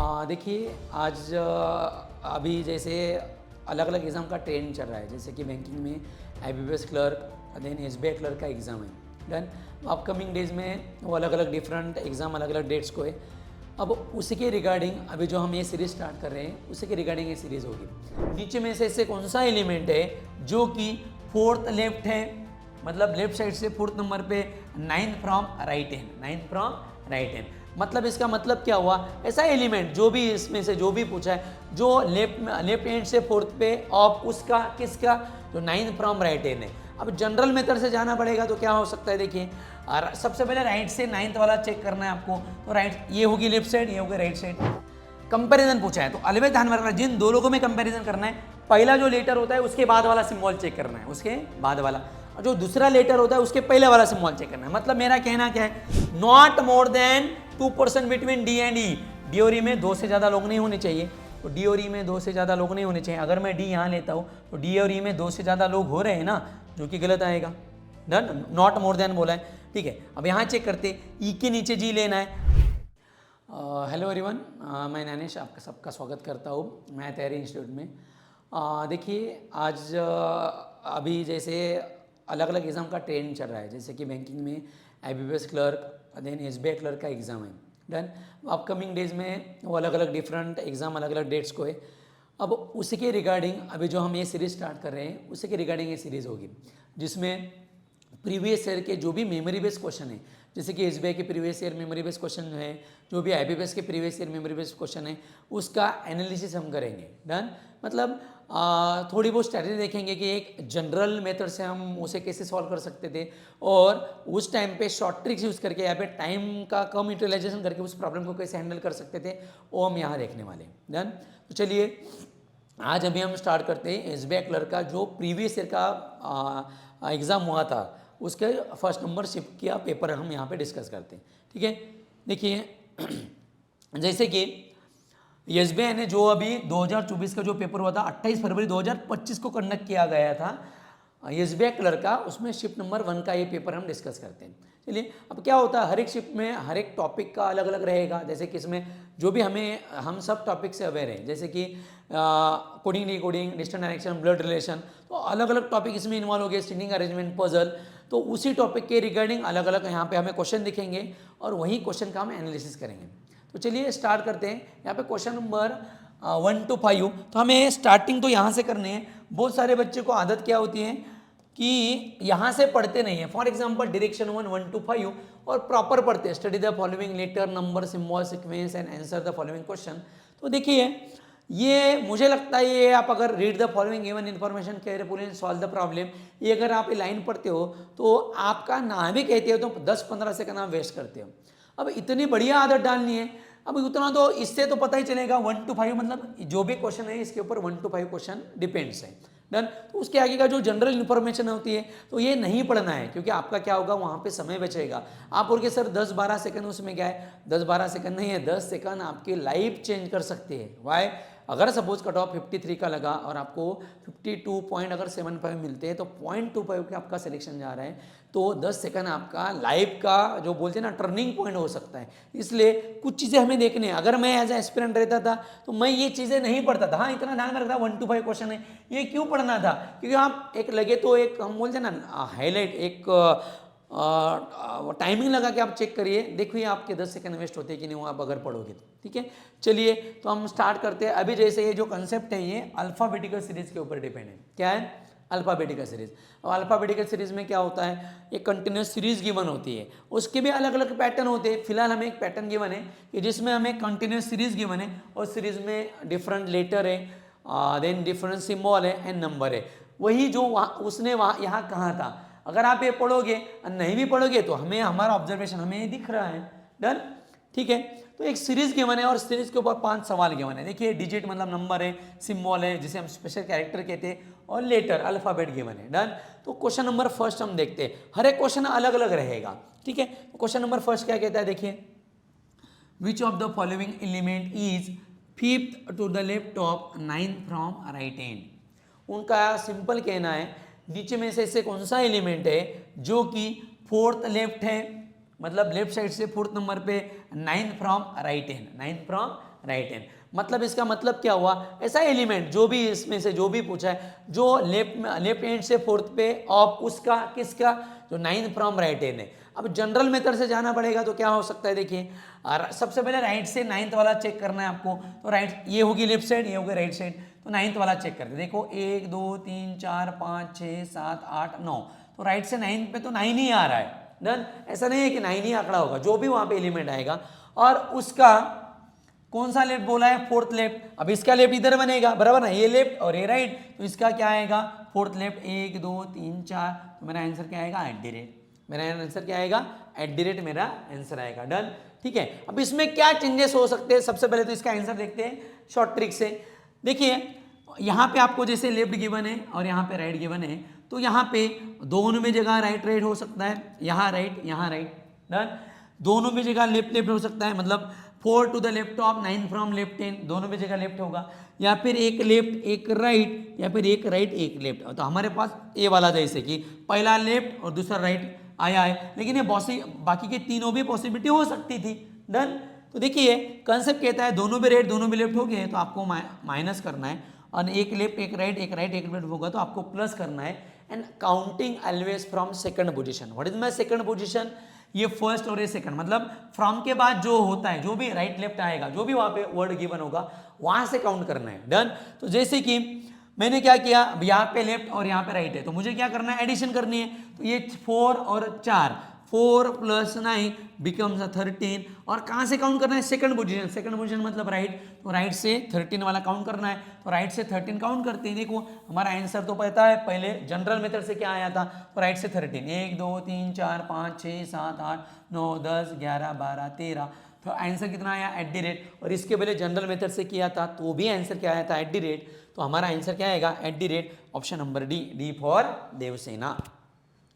देखिए आज अभी जैसे अलग अलग एग्ज़ाम का ट्रेंड चल रहा है, जैसे कि बैंकिंग में IBPS clerk, then SBI clerk का एग्ज़ाम है डन। अपकमिंग डेज़ में वो अलग अलग डिफरेंट एग्ज़ाम अलग अलग डेट्स को है। अब उसी के रिगार्डिंग अभी जो हम ये सीरीज़ स्टार्ट कर रहे हैं उसी के रिगार्डिंग ये सीरीज़ होगी। नीचे में से ऐसे कौन सा एलिमेंट है जो कि फोर्थ लेफ्ट है, मतलब लेफ्ट साइड से फोर्थ नंबर पे 9 from right hand, 9 from right hand. मतलब इसका मतलब क्या हुआ, ऐसा एलिमेंट जो भी इसमें से जो भी पूछा है जो लेफ्ट हैंड से फोर्थ पे ऑफ उसका किसका जो 9 फ्रॉम राइट हैंड है। अब जनरल मेथड से जाना पड़ेगा तो क्या हो सकता है, देखिए सबसे पहले राइट से 9th वाला चेक करना है आपको। तो राइट ये होगी लेफ्ट साइड, ये होगी राइट साइड। कंपैरिजन पूछा है तो अलविदा ध्यान रखना, जिन दो लोगों में कंपैरिजन करना है पहला जो लेटर होता है उसके बाद वाला सिंबल चेक करना है, उसके बाद वाला, और जो दूसरा लेटर होता है उसके पहले वाला सिंबल चेक करना है। मतलब मेरा कहना क्या है, not more than 2% between D and E. D और ई में 2 से ज़्यादा लोग नहीं होने चाहिए, तो डी और ई में 2 से ज़्यादा लोग नहीं होने चाहिए। अगर मैं डी यहाँ लेता हूँ तो डी और ई में 2 से ज़्यादा लोग हो रहे हैं ना, जो कि गलत आएगा। डन, नॉट मोर देन बोला है, ठीक है। अब यहाँ चेक करते, ई के नीचे जी लेना है। हेलो एवरीवन, मैं नैनेश आपका सबका स्वागत करता हूँ मैं तैयारी इंस्टीट्यूट में। देखिए आज अभी जैसे अलग अलग एग्ज़ाम का ट्रेंड चल रहा है, जैसे कि बैंकिंग में IBPS clerk, then SBI clerk का एग्ज़ाम है डन। अपकमिंग डेज़ में वो अलग अलग डिफरेंट एग्ज़ाम अलग अलग डेट्स को है। अब उसी के रिगार्डिंग अभी जो हम ये सीरीज़ स्टार्ट कर रहे हैं उसी के रिगार्डिंग ये सीरीज़ होगी, जिसमें प्रीवियस ईयर के जो भी मेमोरी बेस्ड क्वेश्चन है, जैसे कि SBI के previous year memory based question है, जो भी IBPS के previous year memory based question है उसका एनालिसिस हम करेंगे डन। मतलब थोड़ी बहुत स्ट्रैटेजी देखेंगे कि एक जनरल मेथड से हम उसे कैसे सॉल्व कर सकते थे, और उस टाइम पे शॉर्ट ट्रिक्स यूज़ करके या पे टाइम का कम यूटिलाइजेशन करके उस प्रॉब्लम को कैसे हैंडल कर सकते थे, वो हम यहाँ देखने वाले डन। तो चलिए आज अभी हम स्टार्ट करते हैं SBI क्लर्क का जो प्रीवियस ईयर का एग्ज़ाम हुआ था उसके फर्स्ट नंबर शिफ्ट किया पेपर हम यहाँ पे डिस्कस करते हैं, ठीक है। देखिए जैसे कि SBI ने जो अभी 2024 का जो पेपर हुआ था 28 फरवरी 2025 को कंडक्ट किया गया था SBI क्लर्क का, उसमें शिफ्ट नंबर 1 का ये पेपर हम डिस्कस करते हैं। चलिए अब क्या होता है, हर एक शिफ्ट में हर एक टॉपिक का अलग अलग रहेगा। जैसे कि इसमें जो भी हम सब टॉपिक से अवेयर हैं, जैसे कि coding decoding, distance direction, blood relation, तो अलग अलग टॉपिक इसमें इन्वॉल्व हो गए, स्ट्रिंग अरेंजमेंट, पजल। तो उसी टॉपिक के रिगार्डिंग अलग अलग यहाँ पे हमें क्वेश्चन दिखेंगे और वही क्वेश्चन का हम एनालिसिस करेंगे। तो चलिए स्टार्ट करते हैं। यहाँ पे क्वेश्चन नंबर 1 to 5, तो हमें स्टार्टिंग तो यहाँ से करनी है। बहुत सारे बच्चे को आदत क्या होती है कि यहाँ से पढ़ते नहीं है। फॉर एग्जाम्पल डायरेक्शन 1 to 5 और प्रॉपर पढ़ते हैं, study the following letter number symbol sequence and answer the following question. तो देखिए ये मुझे लगता है ये आप अगर read the following given information carefully and solve the problem, ये अगर आप ये लाइन पढ़ते हो तो आपका ना भी कहते हो तो 10-15 सेकंड आप वेस्ट करते हो। अब इतनी बढ़िया आदत डालनी है, अब उतना तो इससे तो पता ही चलेगा 1 to 5 मतलब जो भी क्वेश्चन है इसके ऊपर 1 to 5 क्वेश्चन डिपेंड्स है डन। तो उसके आगे का जो जनरल इन्फॉर्मेशन होती है तो ये नहीं पढ़ना है, क्योंकि आपका क्या होगा वहाँ पे समय बचेगा। आप बोल के सर 10-12 सेकंड, उसमें क्या है 10-12 सेकंड नहीं है, 10 सेकंड आपकी लाइफ चेंज कर सकते हैं। वाई, अगर सपोज कट ऑफ 53 का लगा और आपको 52.75 मिलते हैं तो 0.25 के आपका सिलेक्शन जा रहा है, तो 10 सेकंड आपका लाइफ का जो बोलते हैं ना टर्निंग पॉइंट हो सकता है। इसलिए कुछ चीज़ें हमें देखनी है। अगर मैं एज ए एस्पिरेंट रहता था तो मैं ये चीज़ें नहीं पढ़ता था। हाँ, इतना ध्यान में रखता 1 to 5 क्वेश्चन है, ये क्यों पढ़ना था, क्योंकि आप एक लगे तो एक हम बोलते हैं ना हाईलाइट, एक टाइमिंग लगा के आप चेक करिए, देखिए आपके 10 सेकंड वेस्ट होते हैं कि नहीं वो आप अगर पढ़ोगे तो, ठीक है। चलिए तो हम स्टार्ट करते हैं। अभी जैसे ये जो कंसेप्ट है ये अल्फ़ाबेटिकल सीरीज़ के ऊपर डिपेंड है। क्या है? Alphabetical series. और अल्फ़ाबेटिकल सीरीज़ में क्या होता है, एक कंटिन्यूस सीरीज़ गिवन होती है, उसके भी अलग अलग पैटर्न होते हैं। फिलहाल हमें एक पैटर्न गिवन है कि जिसमें हमें कंटिन्यूस सीरीज़ गिवन है और सीरीज़ में डिफरेंट लेटर है, देन डिफरेंट सिम्बॉल है एंड नंबर है। वही जो उसने यहाँ कहा था, अगर आप ये पढ़ोगे और नहीं भी पढ़ोगे तो हमें हमारा ऑब्जर्वेशन हमें ये दिख रहा है डन, ठीक है। तो एक सीरीज गिवन है और सीरीज के ऊपर 5 सवाल गिवन है। देखिए डिजिट मतलब नंबर है, सिंबल है जिसे हम स्पेशल कैरेक्टर कहते हैं, और लेटर अल्फाबेट गिवन है डन। तो क्वेश्चन नंबर फर्स्ट हम देखते हैं, हर एक क्वेश्चन अलग अलग रहेगा, ठीक है। तो क्वेश्चन नंबर फर्स्ट क्या कहता है, देखिए which of the following element is 5th to the left of 9th from right hand. उनका सिंपल कहना है नीचे में से ऐसे कौन सा एलिमेंट है जो कि 4th लेफ्ट है, मतलब लेफ्ट साइड से 4th नंबर पे 9th from right hand, 9th from right hand. मतलब इसका मतलब क्या हुआ, ऐसा एलिमेंट जो भी इसमें से जो भी पूछा है जो लेफ्ट हैंड से फोर्थ पे ऑफ उसका किसका, जो 9 फ्रॉम राइट हैंड है। अब जनरल मेथड से जाना पड़ेगा तो क्या हो सकता है, देखिए सबसे पहले राइट से 9th वाला चेक करना है आपको। तो राइट ये होगी लेफ्ट साइड, ये होगी राइट साइड, तो 9th वाला चेक करते देखो 1 2 3 4 5 6 7 8 9, तो राइट से 9 पे तो 9 ही आ रहा है। डन, ऐसा नहीं है कि 9 ही आंकड़ा होगा, जो भी वहां पे एलिमेंट आएगा और उसका कौन सा लेफ्ट बोला है, फोर्थ लेफ्ट। अब इसका लेफ्ट इधर बनेगा बराबर ना, ये लेफ्ट और ये राइट, तो इसका क्या आएगा फोर्थ लेफ्ट 1 2 3 4, तो मेरा आंसर क्या आएगा @ मेरा आंसर क्या आएगा @ मेरा आंसर आएगा। डन, ठीक है। अब इसमें क्या चेंजेस हो सकते हैं, सबसे पहले तो इसका आंसर देखते हैं शॉर्ट ट्रिक से। देखिए यहाँ पे आपको जैसे लेफ्ट गिवन है और यहाँ पे राइट गिवन है, तो यहाँ पे दोनों में जगह राइट राइट हो सकता है, यहाँ राइट यहाँ राइट। डन, दोनों में जगह लेफ्ट लेफ्ट हो सकता है, मतलब 4 to the left of 9 from left hand, दोनों में जगह लेफ्ट होगा, या फिर एक लेफ्ट एक राइट, या फिर एक राइट एक लेफ्ट। तो हमारे पास ये वाला जैसे कि पहला लेफ्ट और दूसरा राइट आया है, लेकिन ये बाकी के तीनों भी पॉसिबिलिटी हो सकती थी। डन, तो देखिए कंसेप्ट कहता है दोनों भी राइट दोनों भी लेफ्ट हो गए तो आपको माइनस करना है, और एक लेफ्ट एक राइट एक लेफ्ट होगा तो आपको प्लस करना है। And counting always from second position. What is my second position, ये फर्स्ट और ये सेकंड, मतलब फ्रॉम के बाद जो होता है, जो भी राइट लेफ्ट आएगा, जो भी वहां पे वर्ड गिवन होगा वहां से काउंट करना है। डन, तो जैसे कि मैंने क्या किया, अब यहाँ पे लेफ्ट और यहाँ पे राइट है, तो मुझे क्या करना है, एडिशन करनी है। तो ये 4 और 4, 4 + 9 बिकम्स 13, और कहाँ से काउंट करना है, सेकंड पोजीशन। सेकंड पोजीशन मतलब राइट, तो राइट से 13 वाला काउंट करना है, तो राइट से 13 काउंट करते हैं। देखो हमारा आंसर तो पता है, पहले जनरल मेथड से क्या आया था, तो राइट से 13, 1 2 3 4 5 6 7 8 9 10 11 12 13, तो आंसर कितना आया @ और इसके पहले जनरल मेथड से किया था तो भी आंसर क्या आया था @ तो हमारा आंसर क्या आएगा @ option number D for Devasena.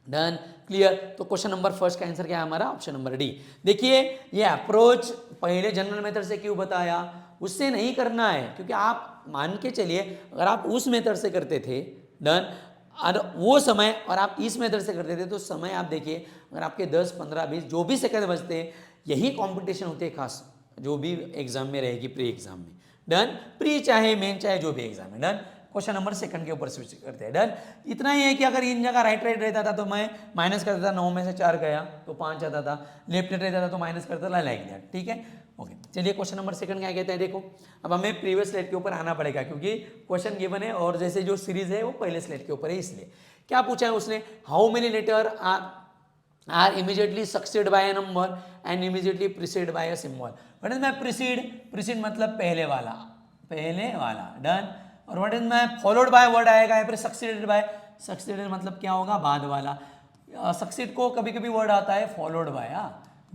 Done, clear. तो क्वेश्चन नंबर फर्स्ट का आंसर क्या है हमारा, ऑप्शन नंबर डी। देखिए ये अप्रोच पहले जनरल मेथड से क्यों बताया, उससे नहीं करना है, क्योंकि आप मान के चलिए अगर आप उस मेथड से करते थे, डन, और वो समय और आप इस मेथड से करते थे, तो समय आप देखिए अगर आपके 10 15 20 जो भी सेकंड बचते, यही कंपटीशन होते हैं खास जो भी एग्जाम में रहेगी, प्री एग्जाम में। डन, प्री चाहे मेन चाहे जो भी एग्जाम है। डन, क्वेश्चन नंबर सेकंड के ऊपर स्विच करते हैं। डन, इतना ही है कि अगर इन जगह राइट राइट रहता था तो मैं माइनस करता था, 9 में से 4 गया तो 5 आता था, लेफ्ट राइट रहता था तो माइनस करता था, लाइक दैट। ठीक है, ओके। चलिए क्वेश्चन नंबर सेकंड क्या कहते हैं, देखो अब हमें प्रीवियस स्लाइड के ऊपर आना पड़ेगा क्योंकि क्वेश्चन गिवन है और जैसे जो सीरीज है वो पहले स्लाइड के ऊपर है, इसलिए क्या पूछा है उसने, how many letter are immediately succeed by a number and immediately precede by a symbol. What is my precede मतलब पहले वाला, डन। और what is my followed by word आएगा, या फिर सक्सीडेड मतलब क्या होगा, बाद वाला। सक्सीड को कभी कभी वर्ड आता है फॉलोड बाय,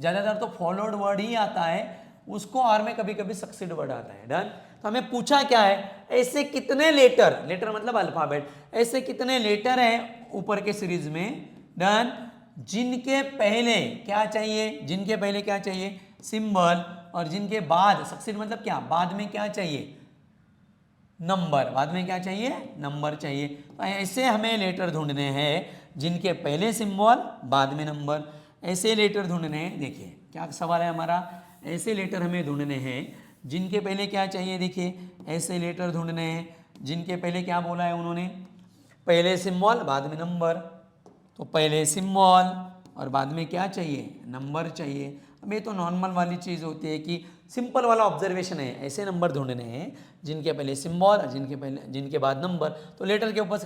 ज़्यादातर तो फॉलोड वर्ड ही आता है उसको, और में कभी कभी सक्सीड वर्ड आता है। डन, तो हमें पूछा क्या है, ऐसे कितने लेटर मतलब अल्फाबेट, ऐसे कितने लेटर हैं ऊपर के सीरीज में, डन, जिनके पहले क्या चाहिए, सिंबल, और जिनके बाद सक्सीड मतलब क्या, बाद में क्या चाहिए, नंबर, बाद में क्या चाहिए, नंबर चाहिए। तो ऐसे हमें लेटर ढूंढने हैं जिनके पहले सिंबल बाद में नंबर, ऐसे लेटर ढूंढने हैं। देखिए क्या सवाल है हमारा, ऐसे लेटर हमें ढूंढने हैं जिनके पहले क्या चाहिए, देखिए ऐसे लेटर ढूंढने हैं जिनके पहले क्या बोला है उन्होंने, पहले सिंबल बाद में नंबर। तो पहले सिंबल और बाद में क्या चाहिए, नंबर चाहिए। अब ये तो नॉर्मल वाली चीज़ होती है कि सिंपल वाला ऑब्जर्वेशन है, ऐसे नंबर ढूंढने हैं जिनके पहले सिंबल और जिनके बाद नंबर। तो लेटर के ऊपर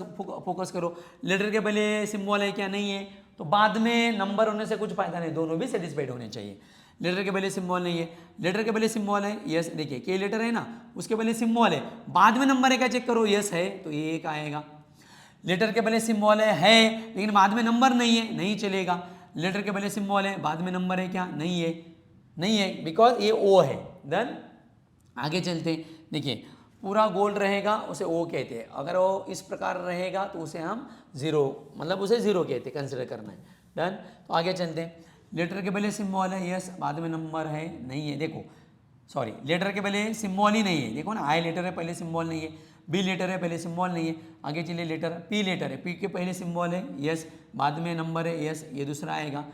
फोकस करो, लेटर के पहले सिंबल है क्या, नहीं है, तो बाद में नंबर होने से कुछ फायदा नहीं, दोनों भी सेटिस्फाइड होने चाहिए। लेटर के पहले सिंबल नहीं है, लेटर के पहले सिंबल है, यस, देखिए के लेटर है ना, उसके पहले सिंबल है, बाद में नंबर है क्या चेक करो, यस है, तो ये एक आएगा। लेटर के पहले सिंबल है लेकिन बाद में नंबर नहीं है, नहीं चलेगा। लेटर के पहले सिंबल है, बाद में नंबर है क्या, नहीं है, बिकॉज ये ओ है। देन आगे चलते, देखिए पूरा गोल रहेगा उसे ओ कहते हैं, अगर वो इस प्रकार रहेगा तो उसे हम जीरो, मतलब उसे जीरो कहते हैं, कंसिडर करना है। डन, तो आगे चलते हैं, लेटर के पहले सिंबल है, यस, बाद में नंबर है, नहीं है, देखो सॉरी, लेटर के पहले सिंबल ही नहीं है, देखो ना, आई लेटर है पहले सिंबल नहीं है, बी लेटर है पहले सिंबल नहीं है, आगे चलिए लेटर पी लेटर है, पी के पहले सिंबल है, यस, बाद में नंबर है, यस, ये दूसरा आएगा।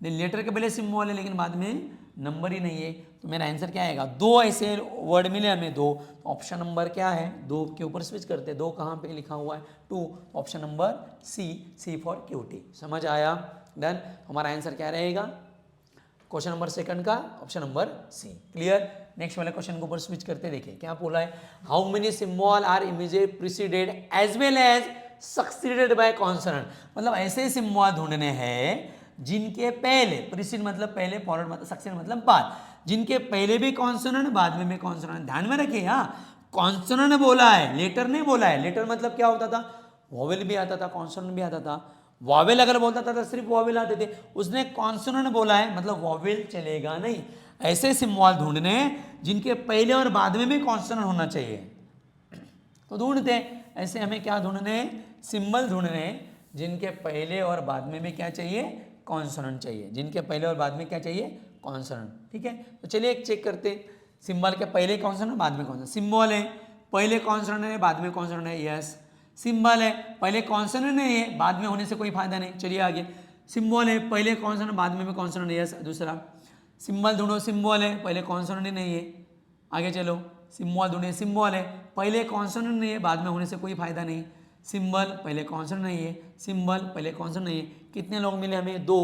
लेटर के पहले सिंबल है लेकिन बाद में नंबर ही नहीं है, तो मेरा आंसर क्या आएगा? दो ऐसे वर्ड मिले हमें दो, तो ऑप्शन नंबर क्या है? दो के ऊपर स्विच करते हैं, दो कहाँ पे लिखा हुआ है? Two, option number C for cutie. समझ आया? डन। हमारा आंसर क्या रहेगा क्वेश्चन नंबर सेकंड का? Option number C. Clear? Next वाले क्वेश्चन के ऊपर स्विच करते देखिए क्या बोला है। How many symbol are immediate preceded as well as succeeded by consonant. मतलब ऐसे सिंबल ढूंढने हैं जिनके पहले, प्रीसीड मतलब पहले, फॉरवर्ड मतलब, सक्सीड मतलब बाद, जिनके पहले भी कॉन्सोनेंट बाद में भी कॉन्सोनेंट। ध्यान में रखिए, हाँ कॉन्सोनेंट बोला है, लेटर नहीं बोला है। लेटर मतलब क्या होता था? वॉवेल भी आता था, कॉन्सोनेंट भी आता था। वॉवेल अगर बोलता था तो सिर्फ वॉवेल आते थे, उसने कॉन्सोनेंट बोला है मतलब वॉवेल चलेगा नहीं। ऐसे सिंबल ढूंढने जिनके पहले और बाद में भी कॉन्सोनेंट होना चाहिए, तो ढूंढते ऐसे। हमें क्या ढूंढने? सिंबल ढूंढने जिनके पहले और बाद में भी क्या चाहिए? कॉन्सोनेंट चाहिए। जिनके पहले और बाद में क्या चाहिए? कॉन्सोनेंट। ठीक है, तो चलिए एक चेक करते। सिंबल के पहले कॉन्सोनेंट बाद में कॉन्सोनेंट। सिंबल है पहले कॉन्सोनेंट है बाद में कॉन्सोनेंट है, यस। सिंबल है पहले कॉन्सोनेंट नहीं है, बाद में होने से कोई फायदा नहीं, चलिए आगे। सिंबल है पहले कॉन्सोनेंट बाद में भी कॉन्सोनेंट है, यस। दूसरा सिंबल ढूंढो, सिंबल है पहले कॉन्सोनेंट ही नहीं है, आगे चलो। सिंबल ढूंढे, सिंबल है पहले कॉन्सोनेंट नहीं है, बाद में होने से कोई फायदा नहीं। सिंबल पहले कॉन्सोनेंट नहीं है, सिंबल पहले कॉन्सोनेंट नहीं है। कितने लोग मिले हमें? दो,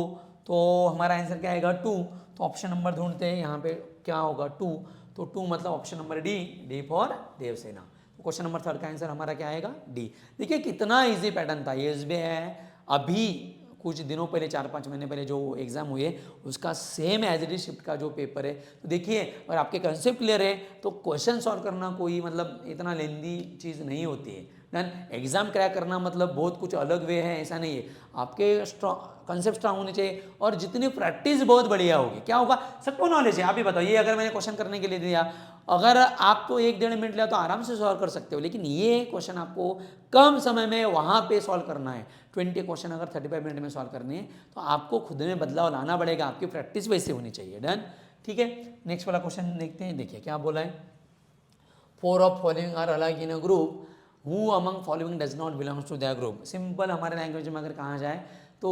तो हमारा आंसर क्या आएगा? टू। तो ऑप्शन नंबर ढूंढते हैं, यहाँ पे क्या होगा? टू। तो टू मतलब option number D, D for Devasena. तो क्वेश्चन नंबर थर्ड का आंसर हमारा क्या आएगा? डी। देखिए कितना इजी पैटर्न था। ये है अभी कुछ दिनों पहले, 4-5 महीने पहले जो एग्जाम हुए उसका same as it is shift का जो पेपर है। तो देखिए अगर आपके कंसेप्ट क्लियर है तो क्वेश्चन सॉल्व करना कोई मतलब इतना लेंदी चीज़ नहीं होती है। डन। एग्जाम क्रैक करना मतलब बहुत कुछ अलग वे है, ऐसा नहीं है। आपके कंसेप्ट स्ट्रांग होने चाहिए और जितनी प्रैक्टिस बहुत बढ़िया होगी, क्या होगा? सबको नॉलेज है। आप ही बताओ, ये अगर मैंने क्वेश्चन करने के लिए दिया, अगर आपको 1-1.5 मिनट लिया तो आराम से सॉल्व कर सकते हो, लेकिन ये क्वेश्चन आपको कम समय में वहाँ पे सॉल्व करना है। 20 क्वेश्चन अगर 35 मिनट में सॉल्व करने हैं तो आपको खुद में बदलाव लाना पड़ेगा, आपकी प्रैक्टिस वैसे होनी चाहिए। डन। ठीक है, नेक्स्ट वाला क्वेश्चन देखते हैं। देखिए क्या बोला है। 4 ऑफ फॉलोइंग आर अलग in a group, who among following does not belongs to that group. Simple हमारे लैंग्वेज में अगर कहा जाए तो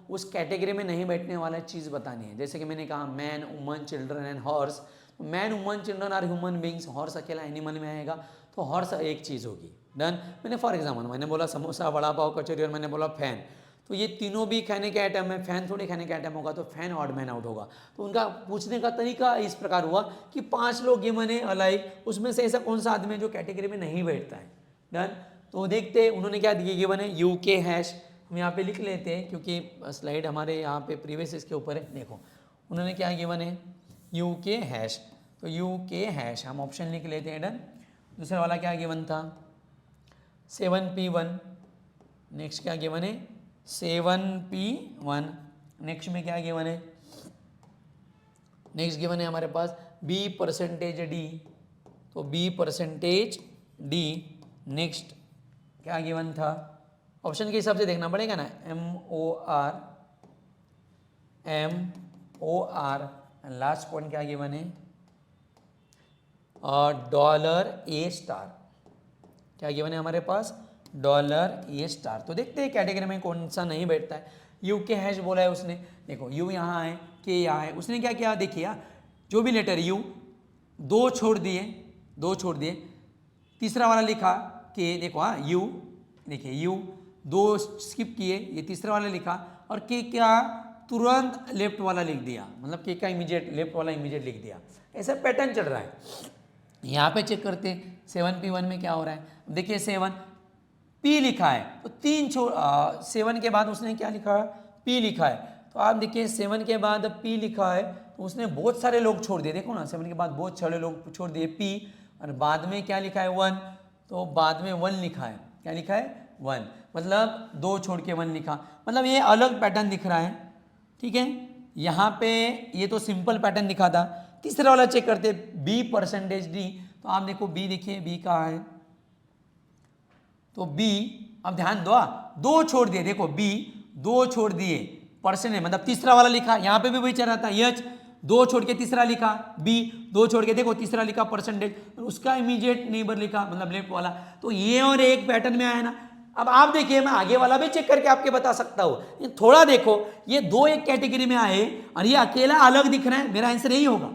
उस कैटेगरी में नहीं बैठने वाला चीज़ बतानी है। जैसे कि मैंने कहा man, woman, children and horse. Man, woman, children are human beings. Horse अकेला एनिमल में आएगा, तो हॉर्स एक चीज़ होगी। डन। मैंने फॉर एग्जाम्पल मैंने बोला समोसा, वड़ा पाव, कचौरी और मैंने बोला फैन, तो ये तीनों भी खाने के आइटम है, फैन थोड़ी खाने के आइटम होगा, तो फैन ऑड मैन आउट होगा। तो उनका पूछने का तरीका इस प्रकार हुआ कि 5 लोग गिवन है अलाइक, उसमें से ऐसा कौन सा आदमी है जो कैटेगरी में नहीं बैठता है। डन। तो देखते उन्होंने क्या दिए, गिवन है यूके हैश। हम यहाँ पे लिख लेते हैं क्योंकि स्लाइड हमारे यहाँ पे प्रीवियस इसके ऊपर है। देखो उन्होंने क्या गिवन है, यूके हैश, तो यूके हैश हम ऑप्शन लिख लेते हैं। डन। दूसरा वाला क्या गिवन था? 7p1। नेक्स्ट क्या गिवन है? 7p1। नेक्स्ट में क्या गिवन है? नेक्स्ट गिवन है हमारे पास b%d, तो b%d। नेक्स्ट क्या गिवन था? ऑप्शन के हिसाब से देखना पड़ेगा ना, MOR। लास्ट पॉइंट क्या गिवन है? $A। क्या गिवन है हमारे पास? $A। तो देखते हैं कैटेगरी में कौन सा नहीं बैठता है। यू के हैश बोला है उसने, देखो यू यहाँ है, के यहाँ है, उसने क्या किया देखिए, जो भी लेटर यू, दो छोड़ दिए, तीसरा वाला लिखा के, देखो हाँ यू, देखिए यू दो स्किप किए, ये तीसरा वाला लिखा, और के क्या तुरंत लेफ्ट वाला लिख दिया, मतलब के का इमीडिएट लेफ्ट वाला इमीडिएट लिख दिया। ऐसा पैटर्न चल रहा है। यहाँ पे चेक करते हैं 7p1 में क्या हो रहा है। देखिए 7p लिखा है, तो 3 7 के बाद उसने क्या लिखा है? p लिखा है। तो आप देखिए 7 के बाद p लिखा है, तो उसने बहुत सारे लोग छोड़ दिए। देखो ना 7 के बाद बहुत सारे लोग छोड़ दिए p, और बाद में क्या लिखा है 1, तो बाद में 1 लिखा है। क्या लिखा है? 1, मतलब 2 छोड़ के 1 लिखा, मतलब ये अलग पैटर्न दिख रहा है। ठीक है, यहाँ पे ये तो सिंपल पैटर्न दिखा था। तीसरा वाला चेक करते b%d, तो आप देखो b, देखिए b कहाँ है, तो b, अब ध्यान दो, 2 छोड़ दिए, देखो b 2 छोड़ दिए, परसेंट है मतलब तीसरा वाला लिखा, यहाँ पे भी वही चल रहा था, यच 2 छोड़ के तीसरा लिखा, b 2 छोड़ के देखो तीसरा लिखा परसेंटेज, उसका इमीडिएट नेबर लिखा मतलब लेफ्ट वाला। तो ये और एक पैटर्न में आया ना, अब आप देखिए, मैं आगे वाला भी चेक करके आपके बता सकता हूं। थोड़ा देखो, ये दो एक कैटेगरी में आए और ये अकेला अलग दिख रहा है, मेरा आंसर यही होगा,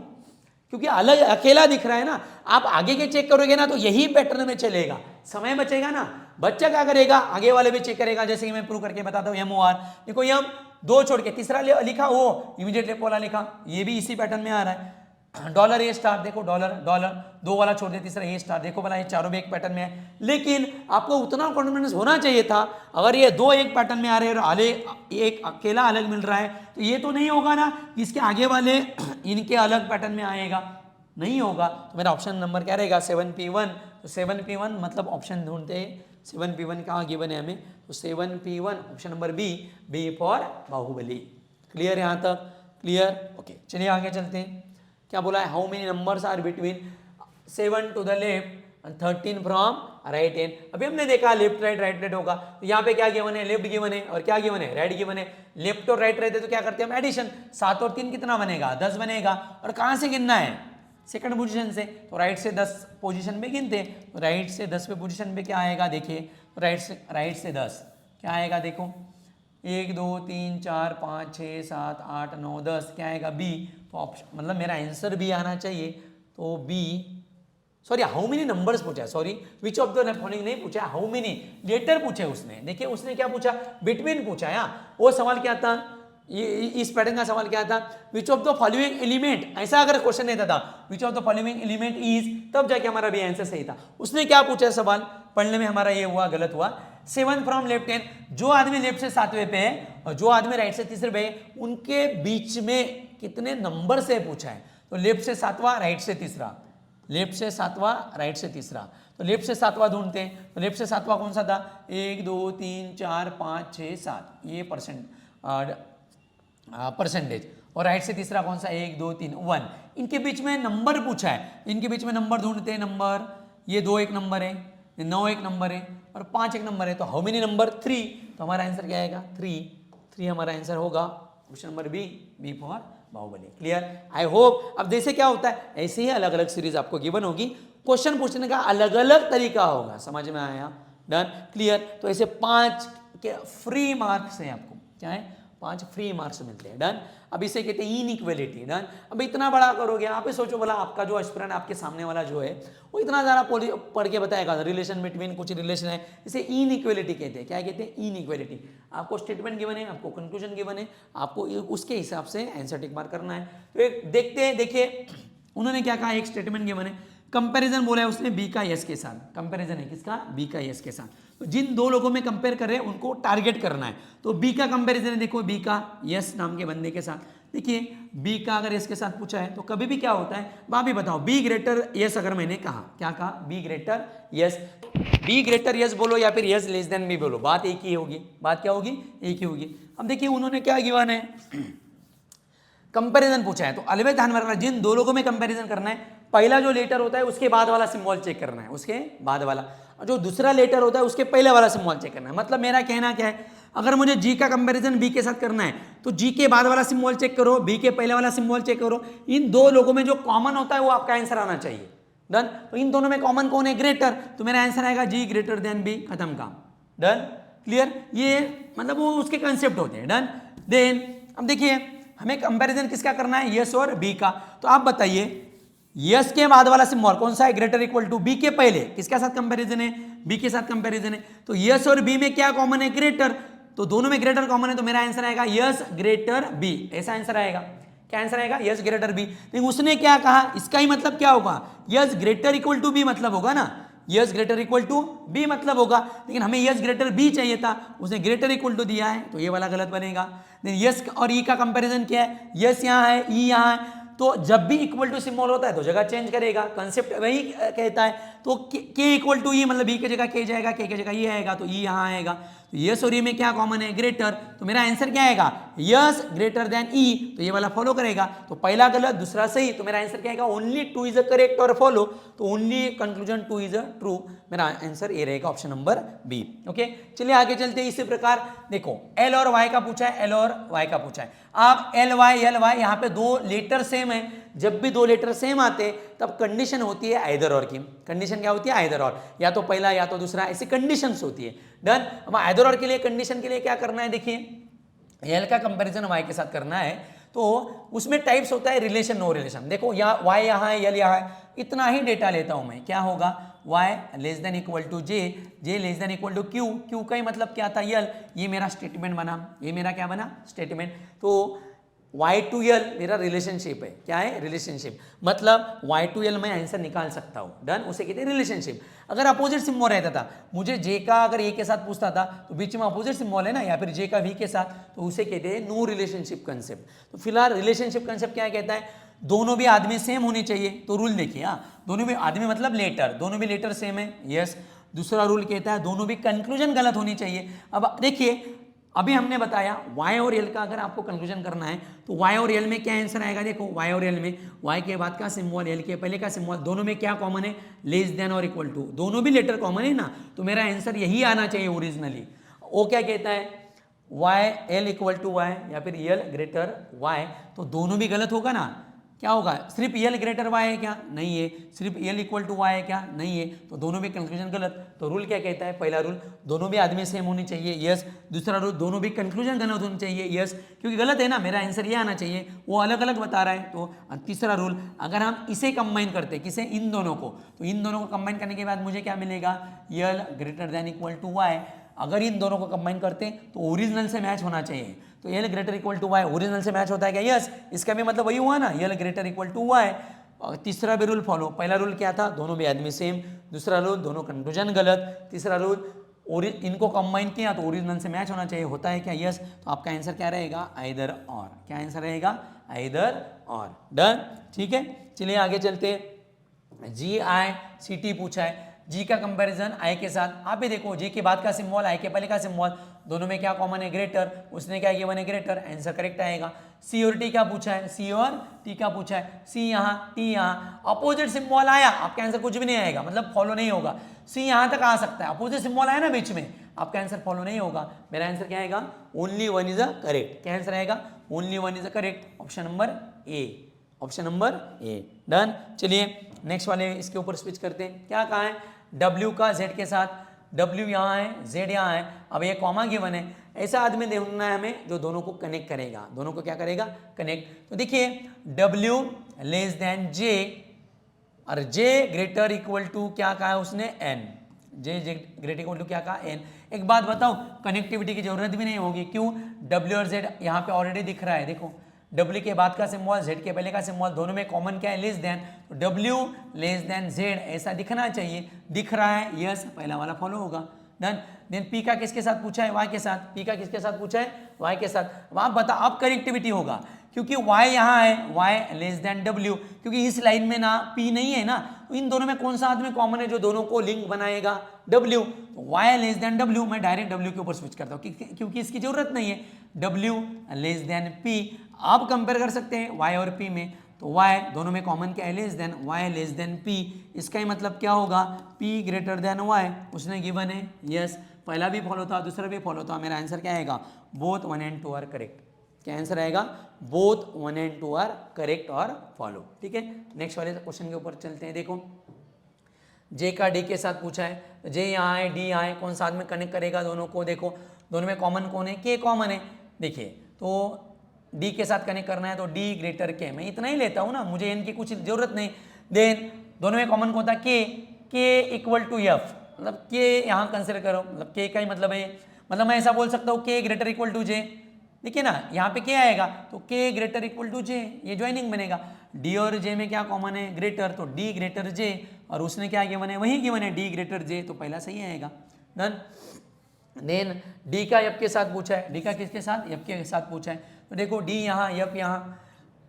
क्योंकि अलग अकेला दिख रहा है ना। आप आगे के चेक करोगे ना तो यही पैटर्न में चलेगा, समय बचेगा ना। बच्चा क्या करेगा, आगे वाले भी चेक करेगा, जैसे कि मैं प्रूव करके बताता हूँ। MOR देखो, यम दो छोड़ के तीसरा लिखा, वो इमीडिएट लेफ्ट वाला लिखा, ये भी इसी पैटर्न में आ रहा है। डॉलर ए स्टार, देखो डॉलर डॉलर दो वाला छोड़ दिया, तीसरा ए स्टार, देखो वाला ये चारों भी एक पैटर्न में है। लेकिन आपको उतना कॉन्फिडेंस होना चाहिए था, अगर ये दो एक पैटर्न में आ रहे हैं और एक अकेला अलग मिल रहा है तो ये तो नहीं होगा ना इसके आगे वाले इनके अलग पैटर्न में आएगा, नहीं होगा। तो मेरा ऑप्शन नंबर क्या रहेगा, 7P1। तो 7P1 मतलब ऑप्शन ढूंढते हैं, 7P1 कहाँ गिवन है हमें, तो 7P1 option number B for Baahubali. Clear यहाँ तक, क्लियर, ओके। चलिए आगे चलते हैं। क्या बोला है, how many numbers are between 7 to the left and 13 from right hand. अभी हमने देखा लेफ्ट राइट राइट राइट होगा, तो यहाँ पे क्या गिवन है, लेफ्ट गिवन है और क्या गिवन है, राइट गिवन है। लेफ्ट और राइट रहते तो क्या करते हैं हम, एडिशन। 7 और 3 कितना बनेगा, 10 बनेगा। और कहाँ से गिनना है, सेकंड पोजीशन से, तो राइट से 10 पोजीशन पे गिनते हैं। तो राइट से 10 पे पोजीशन पे क्या आएगा, देखिए राइट से 10 क्या आएगा, देखो 1 2 3 4 5 6 7 8 9 10 क्या आएगा, बी। तो ऑप्शन मतलब मेरा आंसर बी आना चाहिए, तो B. Sorry, how many numbers पूछा है, sorry which of the following नहीं पूछा, हाउ मेनी लेटर पूछे उसने। देखिए उसने क्या पूछा, बिटवीन पूछा है। वो सवाल क्या था, ये इस पैटर्न का सवाल क्या था, which of the following element, ऐसा अगर क्वेश्चन नहीं था which of the following element is, तब जाके हमारा भी आंसर सही था। उसने क्या पूछा सवाल, पढ़ने में हमारा ये हुआ गलत हुआ। 7 फ्रॉम लेफ्ट हैंड, जो आदमी लेफ्ट से 7वें पे है और जो आदमी राइट से 3रे पे है, उनके बीच में कितने नंबर से पूछा है। तो लेफ्ट से 7वां, राइट से 3रा, लेफ्ट से 7वां, राइट से 3रा। तो लेफ्ट से 7वां ढूंढते हैं, तो लेफ्ट से 7वां कौन सा था, 1 2 3 4 5 6 7, ये परसेंटेज। और राइट से 3रा कौन सा, 1 2 3 1। इनके बीच में नंबर पूछा है, इनके बीच में नंबर ढूंढते हैं। नंबर ये 2 एक नंबर है, 9 एक नंबर है और 5 एक नंबर है। तो हाउ मेनी नंबर, 3। तो हमारा आंसर क्या आएगा, 3 हमारा आंसर होगा, option number B for Baahubali. Clear, I hope. अब जैसे क्या होता है, ऐसे ही अलग अलग सीरीज आपको गिवन होगी, क्वेश्चन पूछने का अलग अलग तरीका होगा, समझ में आया, डन, क्लियर। तो ऐसे 5 के फ्री मार्क्स हैं आपको, क्या है, 5 फ्री मार्क्स मिलते हैं, डन। अब इसे कहते हैं इनइक्वालिटी, डन। अब इतना बड़ा करोगे, आप ही सोचो, बोला आपका जो एस्पिरेंट आपके सामने वाला जो है वो इतना ज़्यादा पढ़ के बताएगा रिलेशन बिटवीन कुछ रिलेशन है, इसे इनइक्वालिटी कहते हैं। क्या कहते हैं, इनइक्वालिटी। आपको स्टेटमेंट गिवन है, आपको कंक्लूजन गिवन है, आपको उसके हिसाब से आंसर टिक मार्क करना है। तो एक देखते हैं, देखिए उन्होंने क्या कहा, एक स्टेटमेंट गिवन है, कंपैरिजन बोला है उसने बी का यस के साथ, कंपैरिजन है किसका, बी का यस के साथ। तो जिन दो लोगों में कंपेयर कर रहे हैं उनको टारगेट करना है। तो बी का कंपैरिजन है, देखो बी का यस नाम के बंदे के साथ। देखिए बी का अगर यस के साथ पूछा है तो कभी भी क्या होता है, आप भी बताओ, बी ग्रेटर यस अगर मैंने कहा, क्या कहा, be greater yes, be greater yes बोलो या फिर यस लेस देन बी बोलो, बात एक ही होगी, बात क्या होगी, एक ही होगी। अब देखिए उन्होंने क्या गिवन है, कंपैरिजन पूछा है। तो अलविदा ध्यान रखना, जिन दो लोगों में कंपैरिजन करना है, पहला जो लेटर होता है उसके बाद वाला सिंबल चेक करना है, उसके बाद वाला, और जो दूसरा लेटर होता है उसके पहले वाला सिंबल चेक करना है। मतलब मेरा कहना क्या है, अगर मुझे जी का कंपैरिजन बी के साथ करना है तो जी के बाद वाला सिंबल चेक करो, बी के पहले वाला सिंबल चेक करो, इन दो लोगों में जो कॉमन होता है वो आपका आंसर आना चाहिए, डन। तो इन दोनों में कॉमन कौन है, ग्रेटर, तो मेरा आंसर आएगा जी ग्रेटर देन बी, खत्म काम, डन, क्लियर। ये मतलब वो उसके कंसेप्ट होते हैं, डन। देन अब देखिए हमें कंपैरिजन किसका करना है, यस और बी का। तो आप बताइए यस के बाद वाला सिंबल कौन सा है, ग्रेटर इक्वल टू, बी के पहले किसके साथ कंपैरिजन है, बी के साथ कंपैरिजन है। तो यस और बी में क्या कॉमन है, ग्रेटर, तो दोनों में ग्रेटर कॉमन है, तो मेरा आंसर आएगा यस ग्रेटर बी, ऐसा आंसर आएगा। क्या आंसर आएगा, यस ग्रेटर बी। लेकिन उसने क्या कहा, इसका ही मतलब क्या होगा, S greater equal to B मतलब होगा ना, S greater equal to B मतलब होगा। लेकिन हमें यस ग्रेटर बी चाहिए था, उसने ग्रेटर इक्वल टू दिया है, तो ये वाला गलत बनेगा। यस और ई का कंपैरिजन क्या है, यस यहाँ है, ई यहाँ है, तो जब भी इक्वल टू सिंबल होता है तो जगह चेंज करेगा, कंसेप्ट वही कहता है। तो के इक्वल टू ई मतलब बी की जगह के जाएगा, के जगह ई आएगा, तो ई यहाँ आएगा। तो यस और ई में क्या कॉमन है, ग्रेटर, तो मेरा आंसर क्या आएगा, यस ग्रेटर देन ई, तो ये वाला फॉलो करेगा। तो पहला गलत दूसरा सही, तो मेरा आंसर क्या आएगा, ओनली 2 इज अ करेक्ट और फॉलो, तो only conclusion 2 is a true, मेरा आंसर ए रहेगा, ऑप्शन नंबर बी। ओके, चलिए आगे चलते हैं। इसी प्रकार देखो एल और वाई का पूछा है, एल और वाई का पूछा है। आप एल वाई यहाँ पे दो लेटर सेम है, जब भी दो लेटर सेम आते तब कंडीशन होती है आइदर और की। कंडीशन क्या होती है? आइदर और, या तो पहला या तो दूसरा, ऐसी कंडीशंस होती है। डन। अब आइदर और के लिए कंडीशन के लिए क्या करना है, देखिए एल का कंपैरिजन वाई के साथ करना है तो उसमें टाइप्स होता है रिलेशन नो रिलेशन। देखो यहाँ वाई यहाँ है, एल यहाँ है, इतना ही डेटा लेता हूं मैं, क्या होगा y less than equal to J, J less than equal to Q, Q का ही मतलब क्या था यल, ये मेरा स्टेटमेंट बना, ये मेरा क्या बना स्टेटमेंट। तो y टू यल मेरा रिलेशनशिप है, क्या है रिलेशनशिप, मतलब y टू यल मैं आंसर निकाल सकता हूँ। डन, उसे कहते हैं रिलेशनशिप। अगर अपोजिट सिम्बॉल रहता था, मुझे j का अगर a के साथ पूछता था तो बीच में अपोजिट सिम्बॉल है ना, या फिर j का v के साथ, तो उसे कहते हैं नो रिलेशनशिप कंसेप्ट। तो फिलहाल रिलेशनशिप कंसेप्ट क्या कहता है, दोनों भी आदमी सेम होनी चाहिए। तो रूल देखिए, हाँ दोनों भी आदमी मतलब लेटर, दोनों भी लेटर सेम है, यस। दूसरा रूल कहता है दोनों भी कंक्लूजन गलत होनी चाहिए। अब देखिए अभी हमने बताया y और l का अगर आपको कंक्लूजन करना है तो y और l में क्या आंसर आएगा, देखो y और l में y के बाद का सिम्बॉल, l के पहले का सिम्बॉल, दोनों में क्या कॉमन है, लेस देन और इक्वल टू, दोनों भी लेटर कॉमन है ना, तो मेरा आंसर यही आना चाहिए ओरिजिनली। वो क्या कहता है y l equal to y या फिर l ग्रेटर y, तो दोनों भी गलत होगा ना। क्या होगा, सिर्फ l ग्रेटर y है क्या, नहीं है, सिर्फ l इक्वल टू y है क्या, नहीं है, तो दोनों में कंक्लूजन गलत। तो रूल क्या कहता है, पहला रूल दोनों भी आदमी सेम होनी चाहिए, यस। दूसरा रूल दोनों भी कंक्लूजन गलत होनी चाहिए, यस, क्योंकि गलत है ना, मेरा आंसर ये आना चाहिए, वो अलग अलग बता रहा है। तो तीसरा रूल, अगर हम इसे कंबाइन करते हैं, किसे, इन दोनों को, तो इन दोनों को कंबाइन करने के बाद मुझे क्या मिलेगा, l greater than equal to y। अगर इन दोनों को कंबाइन करते हैं तो ओरिजिनल से मैच होना चाहिए, तो L greater equal to Y original से मैच होता है क्या, यस। इसका भी मतलब वही हुआ ना, L greater equal to Y. तीसरा भी रूल फॉलो, पहला रूल क्या था, दोनों भी आदमी सेम, दूसरा रूल दोनों कंक्लूजन गलत, तीसरा रूल इनको कंबाइन किया तो ओरिजिनल से मैच होना चाहिए, होता है क्या, यस। तो आपका आंसर क्या रहेगा, आइदर और, क्या आंसर रहेगा, आइदर और। डन, ठीक है। चलिए आगे चलते, जी आई सी टी पूछा है, जी का कंपैरिजन आई के साथ। आप भी देखो जी के बाद का सिम्बॉल, आई के पहले का सिम्बॉल, दोनों में क्या कॉमन है, ग्रेटर, उसने क्या गिवन है, ग्रेटर, आंसर करेक्ट आएगा। सी और टी क्या पूछा है, सी और टी क्या पूछा है, सी यहाँ टी यहाँ, अपोजिट सिम्बॉल आया, आपका आंसर कुछ भी नहीं आएगा, मतलब फॉलो नहीं होगा। सी यहाँ तक आ सकता है, अपोजिट सिम्बॉल आया ना बीच में, आपका आंसर फॉलो नहीं होगा। मेरा आंसर क्या आएगा, only one is a correct, क्या आंसर आएगा, only one is a correct, option number A, option number A. Done, चलिए नेक्स्ट वाले इसके ऊपर स्विच करते हैं। क्या कहा है, W का Z के साथ, W यहाँ है, Z यहाँ है, अब ये कॉमा गिवन है, ऐसा आदमी ढूंढना है हमें जो दोनों को कनेक्ट करेगा, दोनों को क्या करेगा, कनेक्ट। तो देखिए W लेस देन J और J ग्रेटर इक्वल टू क्या कहा है उसने, N, J greater equal to क्या कहा, N। एक बात बताओ, कनेक्टिविटी की जरूरत भी नहीं होगी, क्यों, W और Z यहाँ पे ऑलरेडी दिख रहा है, देखो W के बाद का सिम्बॉल, Z के पहले का सिम्बॉल, दोनों में कॉमन क्या है, लेस देन, तो W लेस देन Z ऐसा दिखना चाहिए, दिख रहा है, यस, पहला वाला फॉलो होगा। डन। देन P का किसके साथ पूछा है, Y के साथ, P का किसके साथ पूछा है, Y के साथ। अब आप बता, अब कनेक्टिविटी होगा, क्योंकि Y यहाँ है, Y लेस देन W, क्योंकि इस लाइन में ना P नहीं है ना, तो इन दोनों में कौन सा आदमी कॉमन है जो दोनों को लिंक बनाएगा, W। तो Y लेस देन W, मैं डायरेक्ट W के ऊपर स्विच करता हूँ क्योंकि इसकी जरूरत नहीं है, W लेस देन P। आप कंपेयर कर सकते हैं Y और P में, तो Y दोनों में कॉमन क्या है, less than, Y less then P, इसका ही मतलब क्या होगा, P ग्रेटर देन Y, उसने गिवन है, यस। पहला भी फॉलो था, दूसरा भी फॉलो था, मेरा आंसर क्या आएगा, बोथ 1 and 2 आर करेक्ट, क्या आंसर आएगा, बोथ 1 and 2 आर करेक्ट और फॉलो, ठीक है। नेक्स्ट वाले क्वेश्चन के ऊपर चलते हैं। देखो J का D के साथ पूछा है, J यहाँ है, D यहाँ है, कौन सा आदमी कनेक्ट करेगा दोनों को, देखो दोनों में कॉमन कौन है, K कॉमन है। देखिए तो D के साथ कनेक्ट करना है तो D ग्रेटर K, मैं इतना ही लेता हूँ ना, मुझे N की कुछ जरूरत नहीं। देन दोनों में कॉमन कौन था, K इक्वल टू F, मतलब K यहाँ कंसिडर करो, मतलब K का ही मतलब है, मतलब मैं ऐसा बोल सकता हूँ K greater equal to J, देखिए ना यहाँ पे K आएगा तो K greater equal to J, ये ज्वाइनिंग बनेगा। D और J में क्या कॉमन है, ग्रेटर, तो D ग्रेटर J, और उसने क्या गिवन है, वही गिवन है D ग्रेटर J, तो पहला सही आएगा। डन। देन D का F के साथ पूछा है, D का किसके साथ, F के साथ पूछा है, तो देखो D यहाँ, F यहाँ।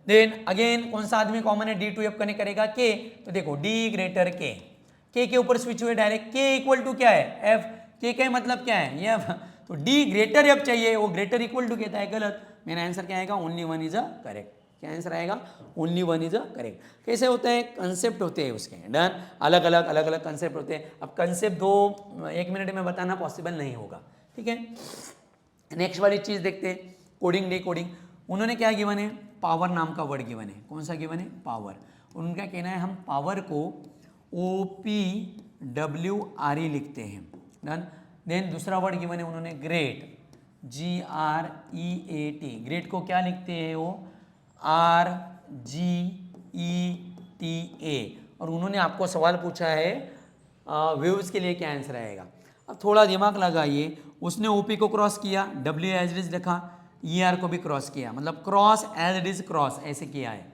देन अगेन कौन सा आदमी कॉमन है, D टू F कनेक्ट करेगा K, तो देखो D ग्रेटर K, K के ऊपर स्विच हुए डायरेक्ट, K इक्वल टू क्या है, F, K का मतलब क्या है, F, तो D ग्रेटर F चाहिए, वो ग्रेटर इक्वल टू कहता है, गलत। मेरा आंसर क्या आएगा, only one is a correct, क्या आंसर आएगा, only one is a correct. कैसे होते हैं, कंसेप्ट होते हैं उसके, डन, अलग अलग कंसेप्ट होते हैं। अब कंसेप्ट 1 मिनट में बताना पॉसिबल नहीं होगा, ठीक है। नेक्स्ट वाली चीज देखते हैं, कोडिंग डी कोडिंग। उन्होंने क्या गिवन है, पावर नाम का वर्ड गिवन है। कौन सा गिवन है? पावर। उनका कहना है हम पावर को OPWRE लिखते हैं। डन। देन दूसरा वर्ड गिवन है उन्होंने ग्रेट, GREAT। ग्रेट को क्या लिखते हैं वो? RGETA। और उन्होंने आपको सवाल पूछा है वेव्स के लिए क्या आंसर आएगा। अब थोड़ा दिमाग लगाइए, उसने OP को क्रॉस किया, W एज इट इज लिखा, ER को भी क्रॉस किया, मतलब cross as it is cross ऐसे किया है।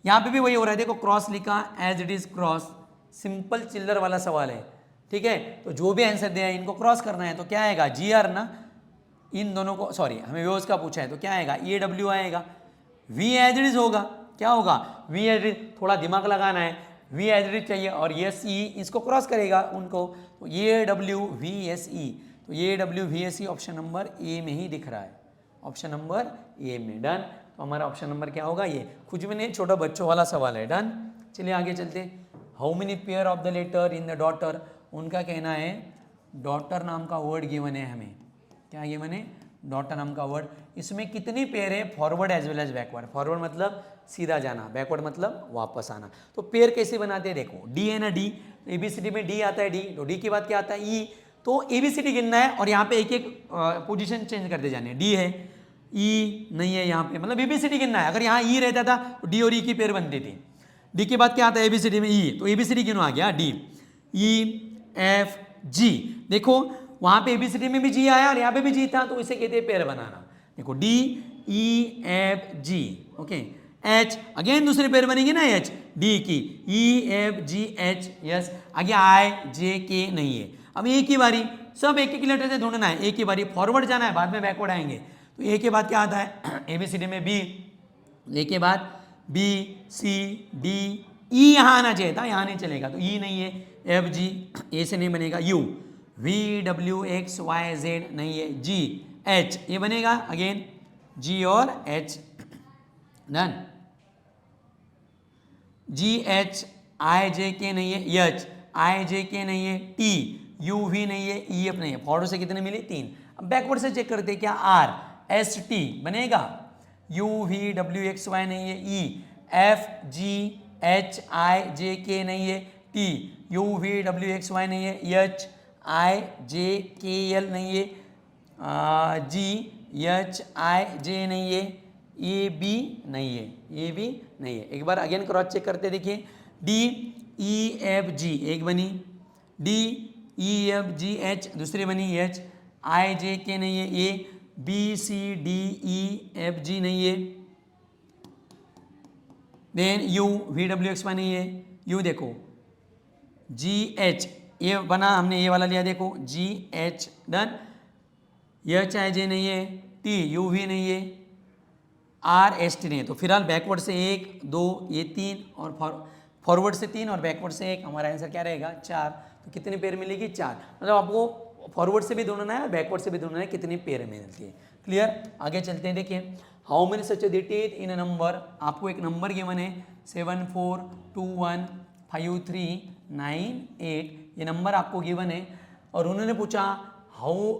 यहाँ पे भी वही हो रहा है, देखो क्रॉस लिखा, as it is cross, simple चिल्लर वाला सवाल है, ठीक है। तो जो भी आंसर दिया है इनको क्रॉस करना है, तो क्या आएगा? GR ना, इन दोनों को, सॉरी हमें वेव्स का पूछा है तो क्या आएगा? EW आएगा। V एज इट इज होगा, क्या होगा? V एज इट इज, थोड़ा दिमाग लगाना है, V एज इट इज चाहिए और SE इसको क्रॉस करेगा उनको, तो AWVSE, तो AWVSE ऑप्शन नंबर ए में ही दिख रहा है, ऑप्शन नंबर ए में। डन। तो हमारा ऑप्शन नंबर क्या होगा? ये। कुछ भी नहीं, छोटा बच्चों वाला सवाल है। डन। चलिए आगे चलते। How many pair of the letter in the daughter? उनका कहना है डॉटर नाम का वर्ड गिवन है हमें। क्या गिवन है? डॉटर नाम का वर्ड। इसमें कितनी पेयर है? Forward as well as backward. Forward मतलब सीधा जाना, बैकवर्ड मतलब वापस आना। तो पेयर कैसे बनाते हैं? देखो डी है ना, डी, ABCD में डी आता है, डी, तो डी के बाद क्या आता है? ई। तो ABCD गिनना है और यहाँ पे एक एक पोजीशन चेंज करते जाने। डी है, ई नहीं है यहाँ पे, मतलब ABCD गिनना है। अगर यहाँ ई रहता था तो डी और ई की पेयर बनती थी। डी के बाद क्या आता है ABCD में? ई, तो ABCD गिनो आ गया, डी, EF G। देखो वहाँ पे ABCD में भी जी आया और यहाँ पे भी जी था, तो इसे कहते हैं पेयर बनाना। देखो DEFG, ओके। H, अगेन दूसरी पेयर बनेगी ना H, D की, EFGH, यस। आगे IJK नहीं है। अब एक ही बारी सब एक एक लेटर से ढूंढना है, एक ही बारी फॉरवर्ड जाना है, बाद में बैकवर्ड आएंगे। तो ए के बाद क्या आता है? ABCD में B, ए के बाद B, C, D, E यहाँ आना चाहिए था, यहाँ नहीं चलेगा, तो E नहीं है। FG, ए से नहीं बनेगा। U, VWXYZ नहीं है। G, H ये बनेगा, अगेन G और H। डन। GHIJK नहीं है, HIJK नहीं है, T, UV नहीं है, EF नहीं है। फॉरवर्ड से कितने मिले? 3। अब बैकवर्ड से चेक करते हैं, क्या R, ST बनेगा, UVWXY नहीं है, E, FGHIJK नहीं है, T, UVWXY नहीं है, HIJKL नहीं है, GHIJ नहीं है, AB नहीं है, AB नहीं है। एक बार अगेन क्रॉस चेक करते देखिए, DEFG एक बनी, DEFGH दूसरी बनी, HIJK नहीं है, A, BCDEFG नहीं है, देन UVWXY नहीं है, U देखो GH ये बना, हमने ये वाला लिया, देखो GH। डन। HIJ नहीं है, T, UV नहीं है, RST नहीं है। तो फिलहाल बैकवर्ड से 1 2 ये 3 और फॉरवर्ड से 3 और बैकवर्ड से 1, हमारा आंसर क्या रहेगा? 4। तो कितनी पेयर मिलेगी? 4। मतलब आपको फॉरवर्ड से भी ढूंढना है और बैकवर्ड से भी ढूंढना है कितनी पेयर मिलती है। क्लियर। आगे चलते हैं। देखिए how many such digit in a number? आपको एक नंबर गिवन है 74215398, ये नंबर आपको गिवन है और उन्होंने पूछा how